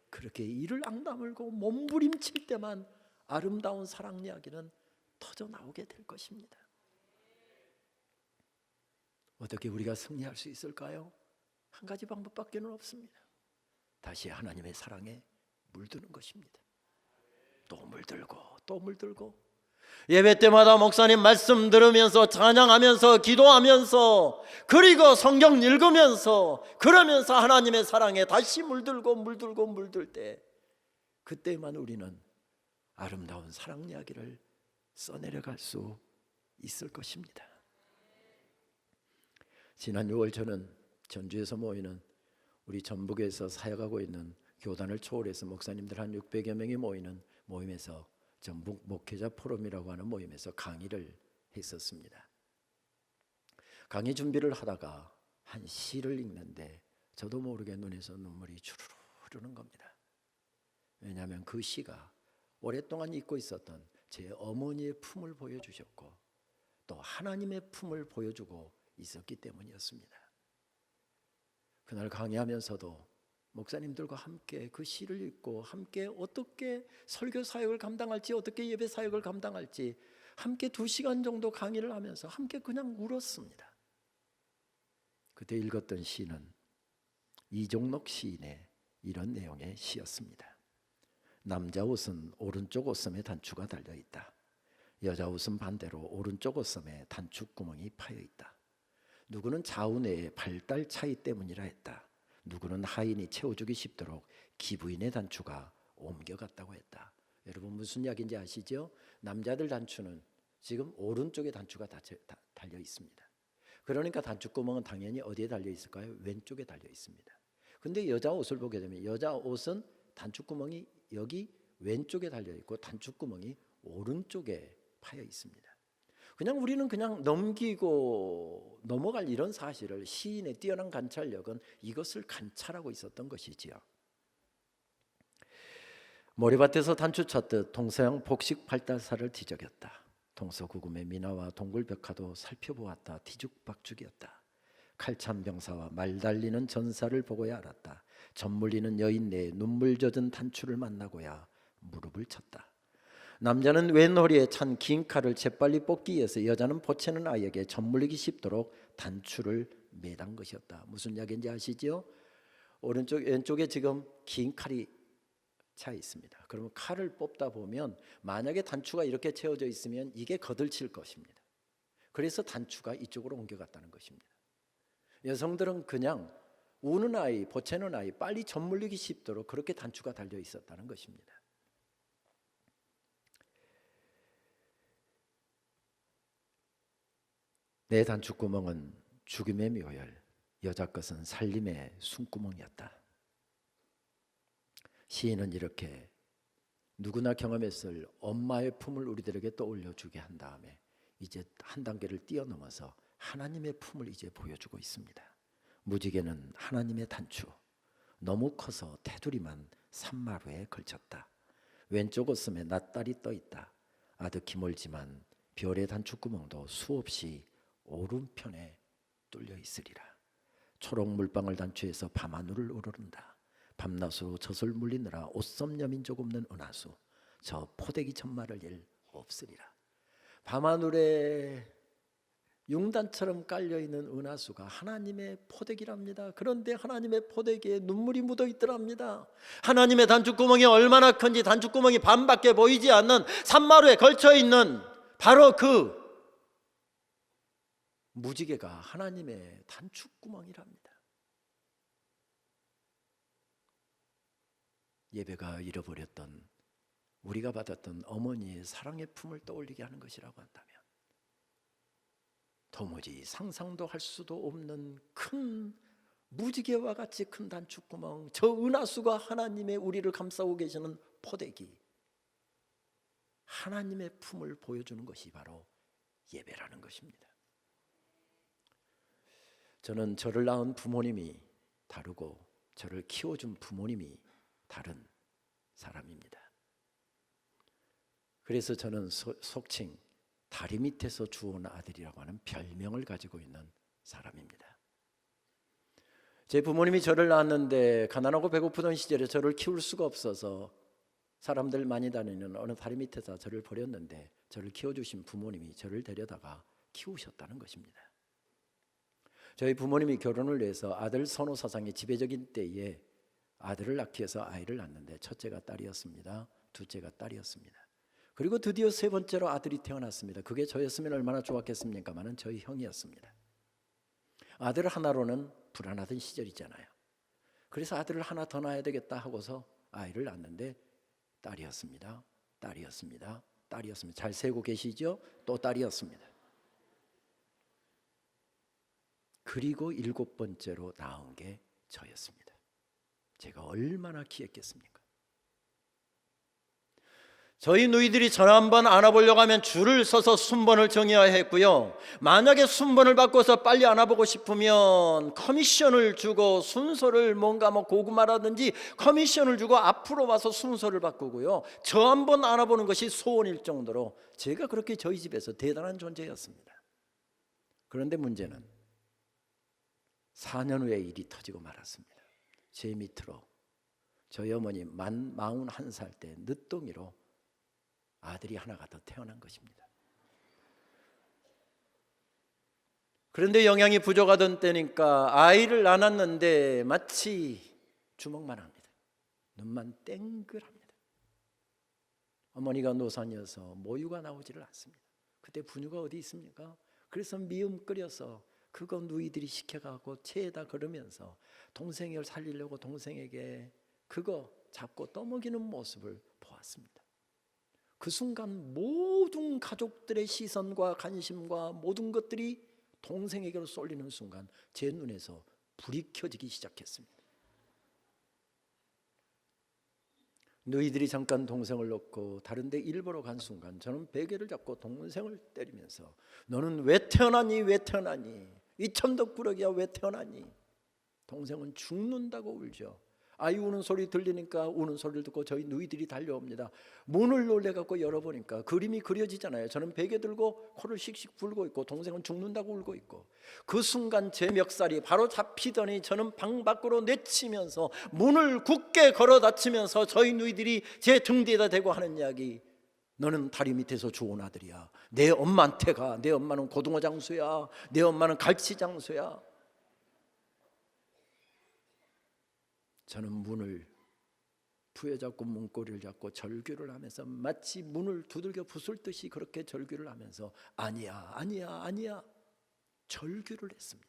그렇게 이를 악다물고 몸부림칠 때만 아름다운 사랑 이야기는 터져 나오게 될 것입니다. 어떻게 우리가 승리할 수 있을까요? 한 가지 방법밖에는 없습니다. 다시 하나님의 사랑에 물드는 것입니다. 또 물들고 또 물들고 예배 때마다 목사님 말씀 들으면서 찬양하면서 기도하면서 그리고 성경 읽으면서 그러면서 하나님의 사랑에 다시 물들고 물들 때 그때만 우리는 아름다운 사랑 이야기를 써내려갈 수 있을 것입니다. 지난 6월 저는 전주에서 모이는 우리 전북에서 사역하고 있는 교단을 초월해서 목사님들 한 600여 명이 모이는 모임에서 전북 목회자 포럼이라고 하는 모임에서 강의를 했었습니다. 강의 준비를 하다가 한 시를 읽는데 저도 모르게 눈에서 눈물이 주르르 흐르는 겁니다. 왜냐하면 그 시가 오랫동안 잊고 있었던 제 어머니의 품을 보여주셨고 또 하나님의 품을 보여주고 있었기 때문이었습니다. 그날 강의하면서도 목사님들과 함께 그 시를 읽고 함께 어떻게 설교 사역을 감당할지 어떻게 예배 사역을 감당할지 함께 2시간 정도 강의를 하면서 함께 그냥 울었습니다. 그때 읽었던 시는 이종록 시인의 이런 내용의 시였습니다. 남자 옷은 오른쪽 옷섬에 단추가 달려있다. 여자 옷은 반대로 오른쪽 옷섬에 단추구멍이 파여있다. 누구는 좌우내의 발달 차이 때문이라 했다. 누구는 하인이 채워주기 쉽도록 기부인의 단추가 옮겨갔다고 했다. 여러분 무슨 이야기인지 아시죠? 남자들 단추는 지금 오른쪽에 단추가 달려 있습니다. 그러니까 단추구멍은 당연히 어디에 달려 있을까요? 왼쪽에 달려 있습니다. 근데 여자 옷을 보게 되면 여자 옷은 단추구멍이 여기 왼쪽에 달려 있고 단추구멍이 오른쪽에 파여 있습니다. 그냥 우리는 그냥 넘기고 넘어갈 이런 사실을 시인의 뛰어난 관찰력은 이것을 관찰하고 있었던 것이지요. 모래밭에서 단추 찾듯 동서양 복식 발달사를 뒤적였다. 동서구금의 민화와 동굴벽화도 살펴보았다. 뒤죽박죽이었다. 칼찬 병사와 말 달리는 전사를 보고야 알았다. 젖물리는 여인네의 눈물 젖은 단추를 만나고야 무릎을 쳤다. 남자는 왼 허리에 찬 긴 칼을 재빨리 뽑기 위해서 여자는 보채는 아이에게 젖물리기 쉽도록 단추를 매단 것이었다. 무슨 이야기인지 아시죠? 오른쪽 왼쪽에 지금 긴 칼이 차 있습니다. 그러면 칼을 뽑다 보면 만약에 단추가 이렇게 채워져 있으면 이게 거들칠 것입니다. 그래서 단추가 이쪽으로 옮겨갔다는 것입니다. 여성들은 그냥 우는 아이, 보채는 아이 빨리 젖물리기 쉽도록 그렇게 단추가 달려 있었다는 것입니다. 내 단추구멍은 죽음의 묘혈, 여자 것은 살림의 숨구멍이었다. 시인은 이렇게 누구나 경험했을 엄마의 품을 우리들에게 떠올려주게 한 다음에 이제 한 단계를 뛰어넘어서 하나님의 품을 이제 보여주고 있습니다. 무지개는 하나님의 단추, 너무 커서 테두리만 산마루에 걸쳤다. 왼쪽 옷섬에 낫달이 떠있다. 아득히 멀지만 별의 단추구멍도 수없이 오른편에 뚫려 있으리라. 초록 물방울 단추에서 밤하늘을 우러른다. 밤낮으로 젖을 물리느라 옷섬 여민족 없는 은하수, 저 포대기 천마를 일 없으리라. 밤하늘에 융단처럼 깔려있는 은하수가 하나님의 포대기랍니다. 그런데 하나님의 포대기에 눈물이 묻어 있더랍니다. 하나님의 단추구멍이 얼마나 큰지 단추구멍이 반밖에 보이지 않는 산마루에 걸쳐있는 바로 그 무지개가 하나님의 단추구멍이랍니다. 예배가 잃어버렸던 우리가 받았던 어머니의 사랑의 품을 떠올리게 하는 것이라고 한다면 도무지 상상도 할 수도 없는 큰 무지개와 같이 큰 단추구멍, 저 은하수가 하나님의 우리를 감싸고 계시는 포대기, 하나님의 품을 보여주는 것이 바로 예배라는 것입니다. 저는 저를 낳은 부모님이 다르고 저를 키워준 부모님이 다른 사람입니다. 그래서 저는 속칭 다리 밑에서 주워온 아들이라고 하는 별명을 가지고 있는 사람입니다. 제 부모님이 저를 낳았는데 가난하고 배고프던 시절에 저를 키울 수가 없어서 사람들 많이 다니는 어느 다리 밑에서 저를 버렸는데 저를 키워주신 부모님이 저를 데려다가 키우셨다는 것입니다. 저희 부모님이 결혼을 위해서 아들 선호 사상이 지배적인 때에 아들을 낳기 위해서 아이를 낳았는데 첫째가 딸이었습니다. 둘째가 딸이었습니다. 그리고 드디어 세 번째로 아들이 태어났습니다. 그게 저였으면 얼마나 좋았겠습니까마는 저희 형이었습니다. 아들 하나로는 불안하던 시절이잖아요. 그래서 아들을 하나 더 낳아야 되겠다 하고서 아이를 낳았는데 딸이었습니다. 딸이었습니다. 딸이었습니다. 잘 세고 계시죠? 또 딸이었습니다. 그리고 7번째로 낳은 게 저였습니다. 제가 얼마나 귀했겠습니까? 저희 누이들이 전 한번 안아보려고 하면 줄을 서서 순번을 정해야 했고요. 만약에 순번을 바꿔서 빨리 안아보고 싶으면 커미션을 주고 순서를 뭔가 고구마라든지 커미션을 주고 앞으로 와서 순서를 바꾸고요. 저 한번 안아보는 것이 소원일 정도로 제가 그렇게 저희 집에서 대단한 존재였습니다. 그런데 문제는 4년 후에 일이 터지고 말았습니다. 제 밑으로 저희 어머니 41살 때 늦둥이로 아들이 하나가 더 태어난 것입니다. 그런데 영양이 부족하던 때니까 아이를 낳았는데 마치 주먹만 합니다. 눈만 땡글합니다. 어머니가 노산이어서 모유가 나오지를 않습니다. 그때 분유가 어디 있습니까? 그래서 미음 끓여서 그거 누이들이 시켜가고 체에다 걸으면서 동생을 살리려고 동생에게 그거 잡고 떠먹이는 모습을 보았습니다. 그 순간 모든 가족들의 시선과 관심과 모든 것들이 동생에게로 쏠리는 순간 제 눈에서 불이 켜지기 시작했습니다. 너희들이 잠깐 동생을 놓고 다른 데 일 보러 간 순간 저는 베개를 잡고 동생을 때리면서 너는 왜 태어나니 왜 태어나니 이 천덕꾸러기야 왜 태어나니. 동생은 죽는다고 울죠. 아이 우는 소리 들리니까 우는 소리를 듣고 저희 누이들이 달려옵니다. 문을 놀래갖고 열어보니까 그림이 그려지잖아요. 저는 베개 들고 코를 씩씩 불고 있고 동생은 죽는다고 울고 있고 그 순간 제 멱살이 바로 잡히더니 저는 방 밖으로 내치면서 문을 굳게 걸어 닫히면서 저희 누이들이 제 등 뒤에다 대고 하는 이야기, 너는 다리 밑에서 주운 아들이야. 내 엄마한테 가. 내 엄마는 고등어 장수야. 내 엄마는 갈치 장수야. 저는 문을 부여잡고 문고리를 잡고 절규를 하면서 마치 문을 두들겨 부술 듯이 그렇게 절규를 하면서 아니야 아니야 아니야 절규를 했습니다.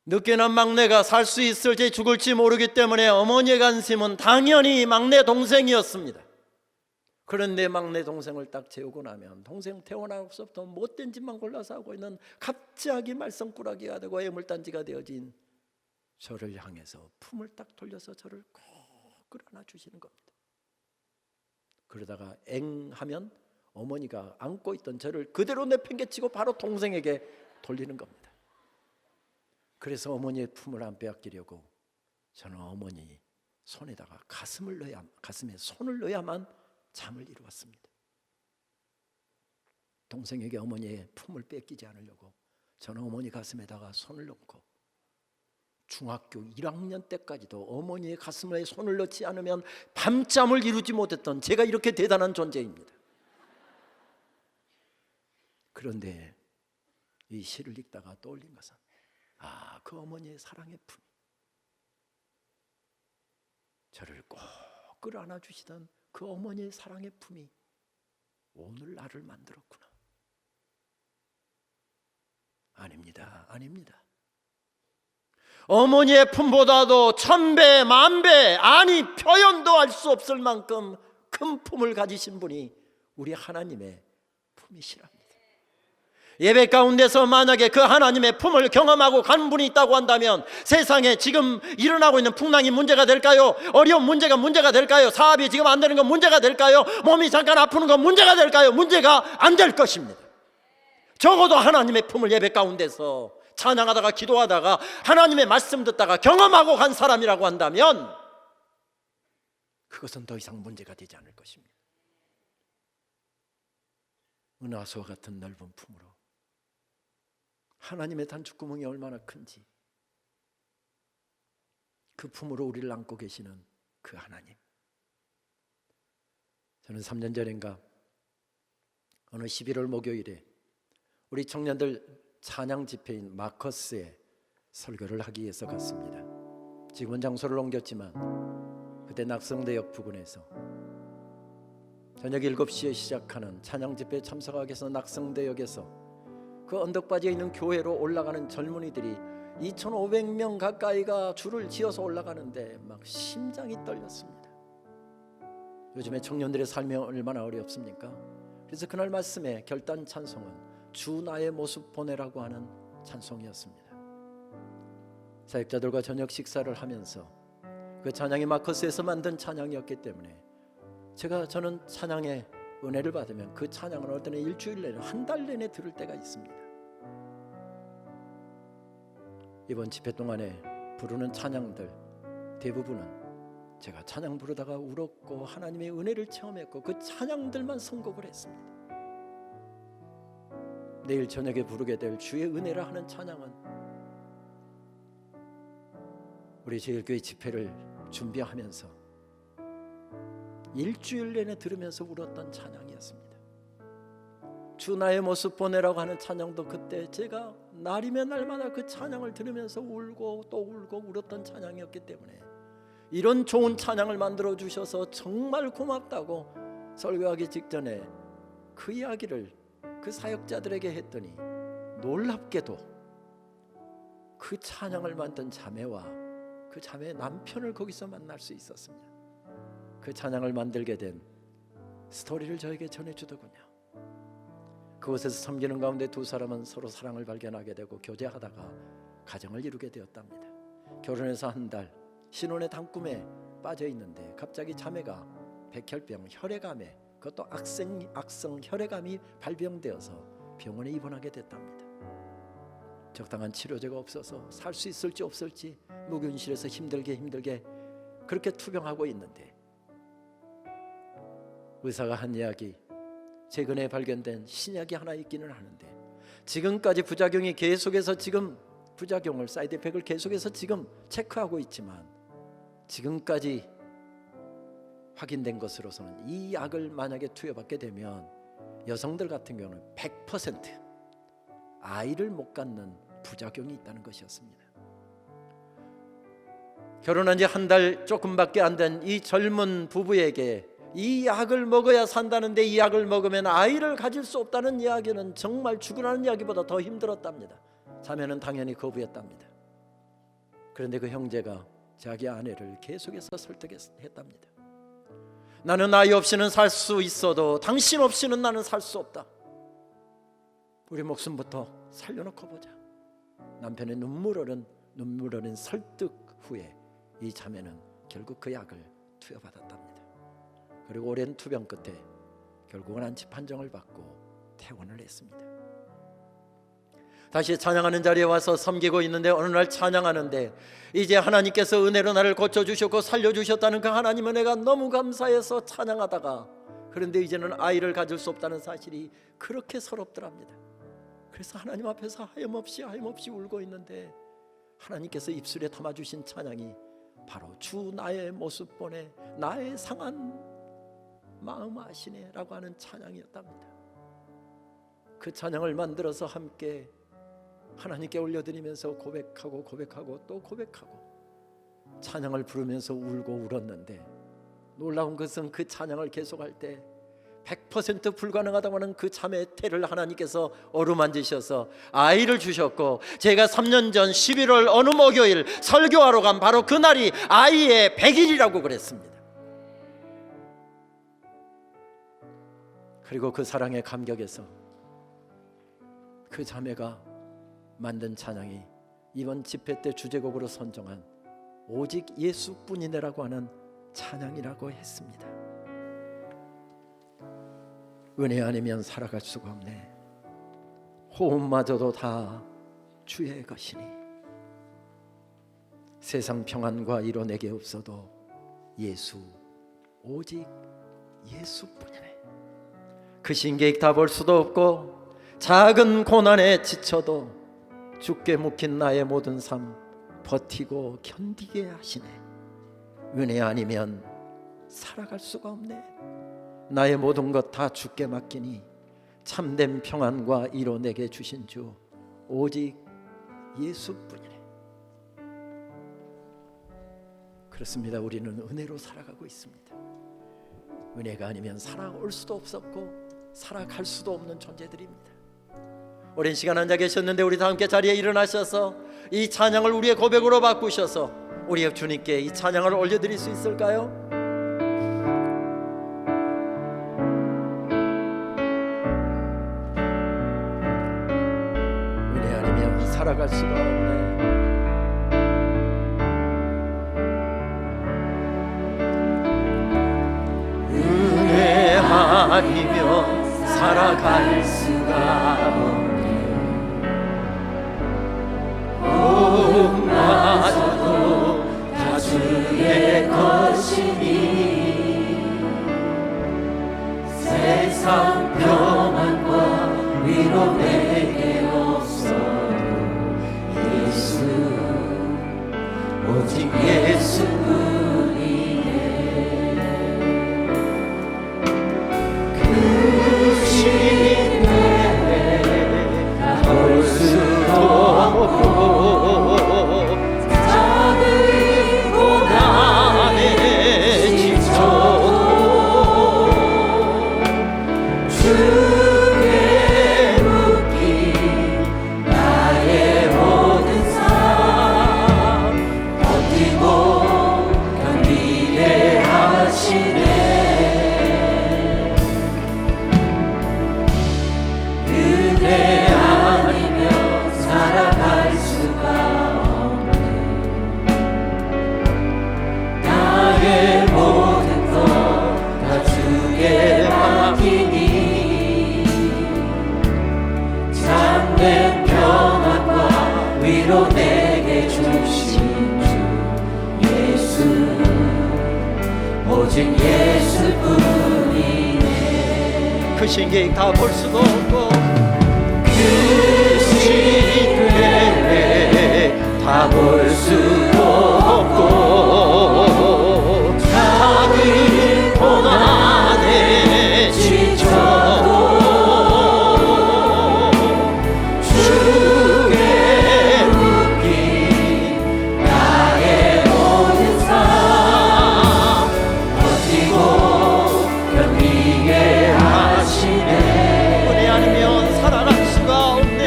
늦게 난 막내가 살 수 있을지 죽을지 모르기 때문에 어머니의 관심은 당연히 막내 동생이었습니다. 그런데 막내 동생을 딱 재우고 나면 동생 태어나고서부터 못된 짓만 골라서 하고 있는 갑자기 말썽꾸러기가 되고 애물단지가 되어진 저를 향해서 품을 딱 돌려서 저를 꼭 끌어안아 주시는 겁니다. 그러다가 엥 하면 어머니가 안고 있던 저를 그대로 내팽개치고 바로 동생에게 돌리는 겁니다. 그래서 어머니의 품을 안 빼앗기려고 저는 어머니 손에다가 가슴에 손을 넣어야만 잠을 이루었습니다. 동생에게 어머니의 품을 뺏기지 않으려고 저는 어머니 가슴에다가 손을 넣고 중학교 1학년 때까지도 어머니의 가슴에 손을 넣지 않으면 밤잠을 이루지 못했던 제가 이렇게 대단한 존재입니다. 그런데 이 시를 읽다가 떠올린 것은 그 어머니의 사랑의 품이 저를 꼭 끌어안아 주시던 그 어머니의 사랑의 품이 오늘 나를 만들었구나. 아닙니다. 아닙니다. 어머니의 품보다도 1000배, 10,000배, 아니 표현도 할 수 없을 만큼 큰 품을 가지신 분이 우리 하나님의 품이시랍니다. 예배 가운데서 만약에 그 하나님의 품을 경험하고 간 분이 있다고 한다면 세상에 지금 일어나고 있는 풍랑이 문제가 될까요? 어려운 문제가 될까요? 사업이 지금 안 되는 건 문제가 될까요? 몸이 잠깐 아프는 건 문제가 될까요? 문제가 안 될 것입니다. 적어도 하나님의 품을 예배 가운데서
찬양하다가 기도하다가 하나님의 말씀 듣다가 경험하고 간 사람이라고 한다면 그것은 더 이상 문제가 되지 않을 것입니다. 은하수와 같은 넓은 품으로 하나님의 단축구멍이 얼마나 큰지, 그 품으로 우리를 안고 계시는 그 하나님. 저는 3년 전인가 어느 11월 목요일에 우리 청년들 찬양 집회인 마커스에 설교를 하기 위해서 갔습니다. 지금은 장소를 옮겼지만 그때 낙성대역 부근에서 저녁 7시에 시작하는 찬양 집회에 참석하기 위해서 낙성대역에서 그 언덕바지에 있는 교회로 올라가는 젊은이들이 2,500명 가까이가 줄을 지어서 올라가는데 막 심장이 떨렸습니다. 요즘에 청년들의 삶이 얼마나 어렵습니까? 그래서 그날 말씀의 결단 찬송은 주 나의 모습 보내라고 하는 찬송이었습니다. 사역자들과 저녁 식사를 하면서 그 찬양이 마커스에서 만든 찬양이었기 때문에 저는 찬양의 은혜를 받으면 그 찬양을 어떨 때는 일주일 내내, 한 달 내내 들을 때가 있습니다. 이번 집회 동안에 부르는 찬양들 대부분은 제가 찬양 부르다가 울었고 하나님의 은혜를 체험했고 그 찬양들만 선곡을 했습니다. 내일 저녁에 부르게 될 주의 은혜라 하는 찬양은 우리 제일교회 집회를 준비하면서 일주일 내내 들으면서 울었던 찬양이었습니다. 주 나의 모습 보내라고 하는 찬양도 그때 제가 날이면 날마다 그 찬양을 들으면서 울고 또 울고 울었던 찬양이었기 때문에 이런 좋은 찬양을 만들어 주셔서 정말 고맙다고 설교하기 직전에 그 이야기를 그 사역자들에게 했더니 놀랍게도 그 찬양을 만든 자매와 그 자매의 남편을 거기서 만날 수 있었습니다. 그 찬양을 만들게 된 스토리를 저에게 전해주더군요. 그곳에서 섬기는 가운데 두 사람은 서로 사랑을 발견하게 되고 교제하다가 가정을 이루게 되었답니다. 결혼해서 한 달 신혼의 단꿈에 빠져 있는데 갑자기 자매가 백혈병, 혈액암에, 그것도 악성 혈액암이 발병되어서 병원에 입원하게 됐답니다. 적당한 치료제가 없어서 살 수 있을지 없을지 무균실에서 힘들게 그렇게 투병하고 있는데 의사가 한 이야기, 최근에 발견된 신약이 하나 있기는 하는데 지금까지 부작용이 계속해서 지금 부작용을 사이드 이펙트를 계속해서 지금 체크하고 있지만 지금까지 확인된 것으로서는 이 약을 만약에 투여받게 되면 여성들 같은 경우는 100% 아이를 못 갖는 부작용이 있다는 것이었습니다. 결혼한 지 한 달 조금밖에 안 된 이 젊은 부부에게 이 약을 먹어야 산다는데 이 약을 먹으면 아이를 가질 수 없다는 이야기는 정말 죽으라는 이야기보다 더 힘들었답니다. 자매는 당연히 거부했답니다. 그런데 그 형제가 자기 아내를 계속해서 설득했답니다. 나는 아이 없이는 살 수 있어도 당신 없이는 나는 살 수 없다. 우리 목숨부터 살려놓고 보자. 남편의 눈물 어린 설득 후에 이 자매는 결국 그 약을 투여받았답니다. 그리고 오랜 투병 끝에 결국은 안치 판정을 받고 퇴원을 했습니다. 다시 찬양하는 자리에 와서 섬기고 있는데 어느 날 찬양하는데 이제 하나님께서 은혜로 나를 고쳐주셨고 살려주셨다는 그 하나님 은혜가 너무 감사해서 찬양하다가 그런데 이제는 아이를 가질 수 없다는 사실이 그렇게 서럽더랍니다. 그래서 하나님 앞에서 하염없이 울고 있는데 하나님께서 입술에 담아주신 찬양이 바로 주 나의 모습 보내 나의 상한 마음 아시네 라고 하는 찬양이었답니다. 그 찬양을 만들어서 함께 하나님께 올려드리면서 고백하고 또 고백하고 찬양을 부르면서 울고 울었는데 놀라운 것은 그 찬양을 계속할 때 100% 불가능하다고 하는 그 자매의 태를 하나님께서 어루만지셔서 아이를 주셨고 제가 3년 전 11월 어느 목요일 설교하러 간 바로 그날이 아이의 100일이라고 그랬습니다. 그리고 그 사랑의 감격에서 그 자매가 만든 찬양이 이번 집회 때 주제곡으로 선정한 오직 예수뿐이네라고 하는 찬양이라고 했습니다. 은혜 아니면 살아갈 수가 없네. 호흡마저도 다 주의 것이니 세상 평안과 이로 내게 없어도 예수, 오직 예수뿐이네. 그 신계획 다 볼 수도 없고 작은 고난에 지쳐도 주께 묶인 나의 모든 삶 버티고 견디게 하시네. 은혜 아니면 살아갈 수가 없네. 나의 모든 것 다 주께 맡기니 참된 평안과 이로 내게 주신 주 오직 예수뿐이네. 그렇습니다. 우리는 은혜로 살아가고 있습니다. 은혜가 아니면 살아올 수도 없었고 살아갈 수도 없는 존재들입니다. 오랜 시간 앉아 계셨는데 우리 다 함께 자리에 일어나셔서 이 찬양을 우리의 고백으로 바꾸셔서 우리의 주님께 이 찬양을 올려드릴 수 있을까요? 은혜 아니면 살아갈 수가 없네. 은혜 아니면 살아갈 수가 없네. 마저도 다 주의 것이니 세상 평안과 위로 내게 없어도 예수, 오직 예수뿐이네. 그 신에 볼 수도 없고 그 신계획 다 볼 수도 없고 그 신계획 다 볼 수도 없고 작은 고난에 지쳐도 주께 묶인 나의 모든 삶 버티고 견디게 은혜 아니면 살아갈 수가 없네.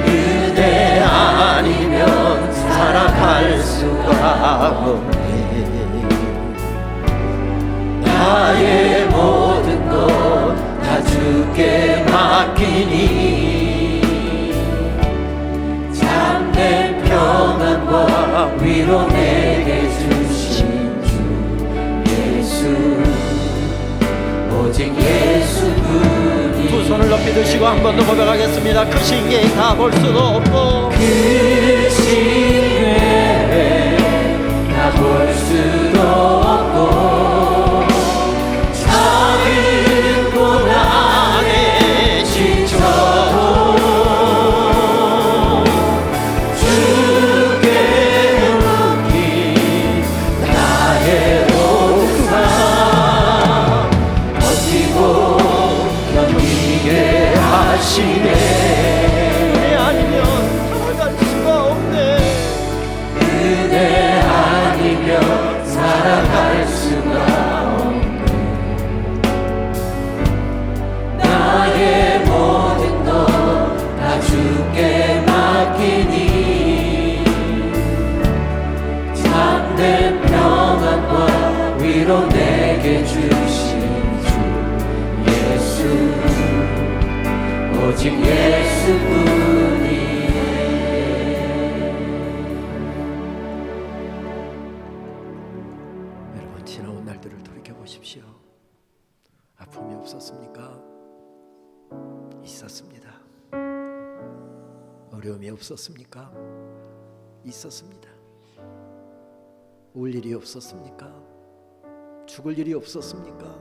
은혜 아니면 살아갈 수가 없네. 나의 모든 것 다 주께 맡기니 참된 평안과 위로 내게 주신 주 예수, 오직 예수뿐이. 두 손을 높이 드시고 한 번 더 고백하겠습니다. 그 신계획 다 볼 수도 없고 그 신계획 다 볼 수도 없고 작은 고난에 지쳐도 주께 묶인 나의 모든 삶 견디게 하시네. 은혜 아니면 살아갈 수가 없네. 은혜 아니면 살아갈 수가 없네. 나의 모든 것 다 주께 맡기니 참된 평안과 위로 내게 주신 오직 예수뿐이네. 여러분 지나온 날들을 돌이켜보십시오. 아픔이 없었습니까? 있었습니다. 어려움이 없었습니까? 있었습니다. 울 일이 없었습니까? 죽을 일이 없었습니까?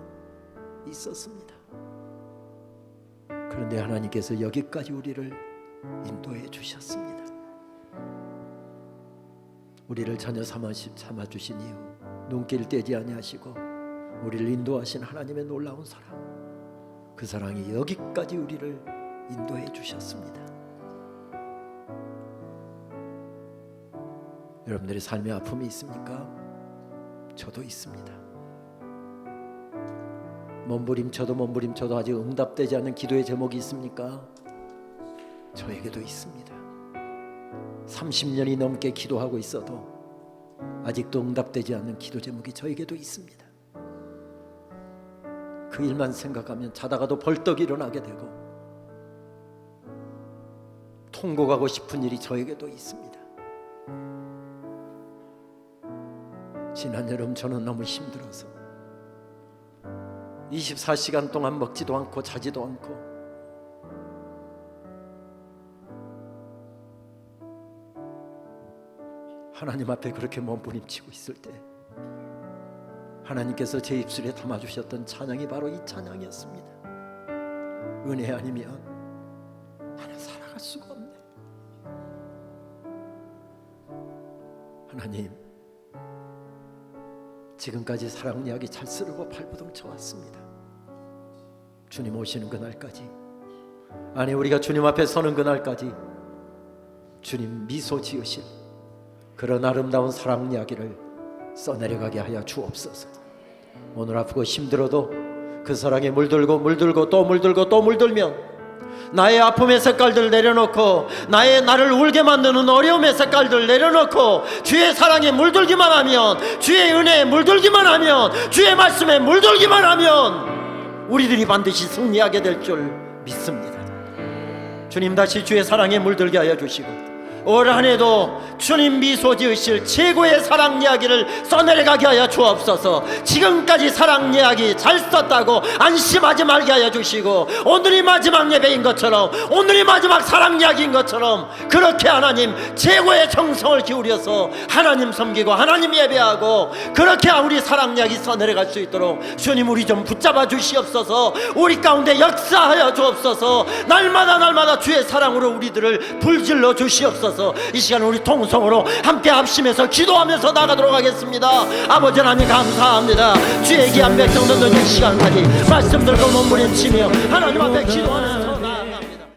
있었습니다. 그런데 하나님께서 여기까지 우리를 인도해 주셨습니다. 우리를 자녀 삼아 주신 이후 눈길 떼지 아니하시고 우리를 인도하신 하나님의 놀라운 사랑, 그 사랑이 여기까지 우리를 인도해 주셨습니다. 여러분들의 삶의 아픔이 있습니까? 저도 있습니다. 몸부림쳐도 아직 응답되지 않는 기도의 제목이 있습니까? 저에게도 있습니다. 30년이 넘게 기도하고 있어도 아직도 응답되지 않는 기도 제목이 저에게도 있습니다. 그 일만 생각하면 자다가도 벌떡 일어나게 되고 통곡하고 싶은 일이 저에게도 있습니다. 지난 여름 저는 너무 힘들어서 24시간 동안 먹지도 않고 자지도 않고 하나님 앞에 그렇게 몸부림치고 있을 때 하나님께서 제 입술에 담아주셨던 찬양이 바로 이 찬양이었습니다. 은혜 아니면 나는 살아갈 수가 없네. 하나님, 지금까지 사랑 이야기 잘 쓰려고 발버둥 쳐왔습니다. 주님 오시는 그날까지, 아니 우리가 주님 앞에 서는 그날까지 주님 미소 지으실 그런 아름다운 사랑 이야기를 써내려가게 하여 주옵소서. 오늘 아프고 힘들어도 그 사랑에 물들고 또 물들면 나의 아픔의 색깔들 내려놓고 나를 울게 만드는 어려움의 색깔들 내려놓고 주의 사랑에 물들기만 하면, 주의 은혜에 물들기만 하면, 주의 말씀에 물들기만 하면 우리들이 반드시 승리하게 될 줄 믿습니다. 주님 다시 주의 사랑에 물들게 하여 주시고 올 한해도 주님 미소 지으실 최고의 사랑 이야기를 써내려가게 하여 주옵소서. 지금까지 사랑 이야기 잘 썼다고 안심하지 말게 하여 주시고 오늘이 마지막 예배인 것처럼, 오늘이 마지막 사랑 이야기인 것처럼 그렇게 하나님 최고의 정성을 기울여서 하나님 섬기고 하나님 예배하고 그렇게 우리 사랑 이야기 써내려갈 수 있도록 주님 우리 좀 붙잡아 주시옵소서. 우리 가운데 역사하여 주옵소서. 날마다 주의 사랑으로 우리들을 불질러 주시옵소서. 이 시간 우리 통성으로 함께 합심해서 기도하면서 나가도록 하겠습니다. 아버지 하나님 감사합니다. 주의 귀한 백성 듣는 이 시간까지 말씀 들고 몸부림치며 하나님 앞에 기도하는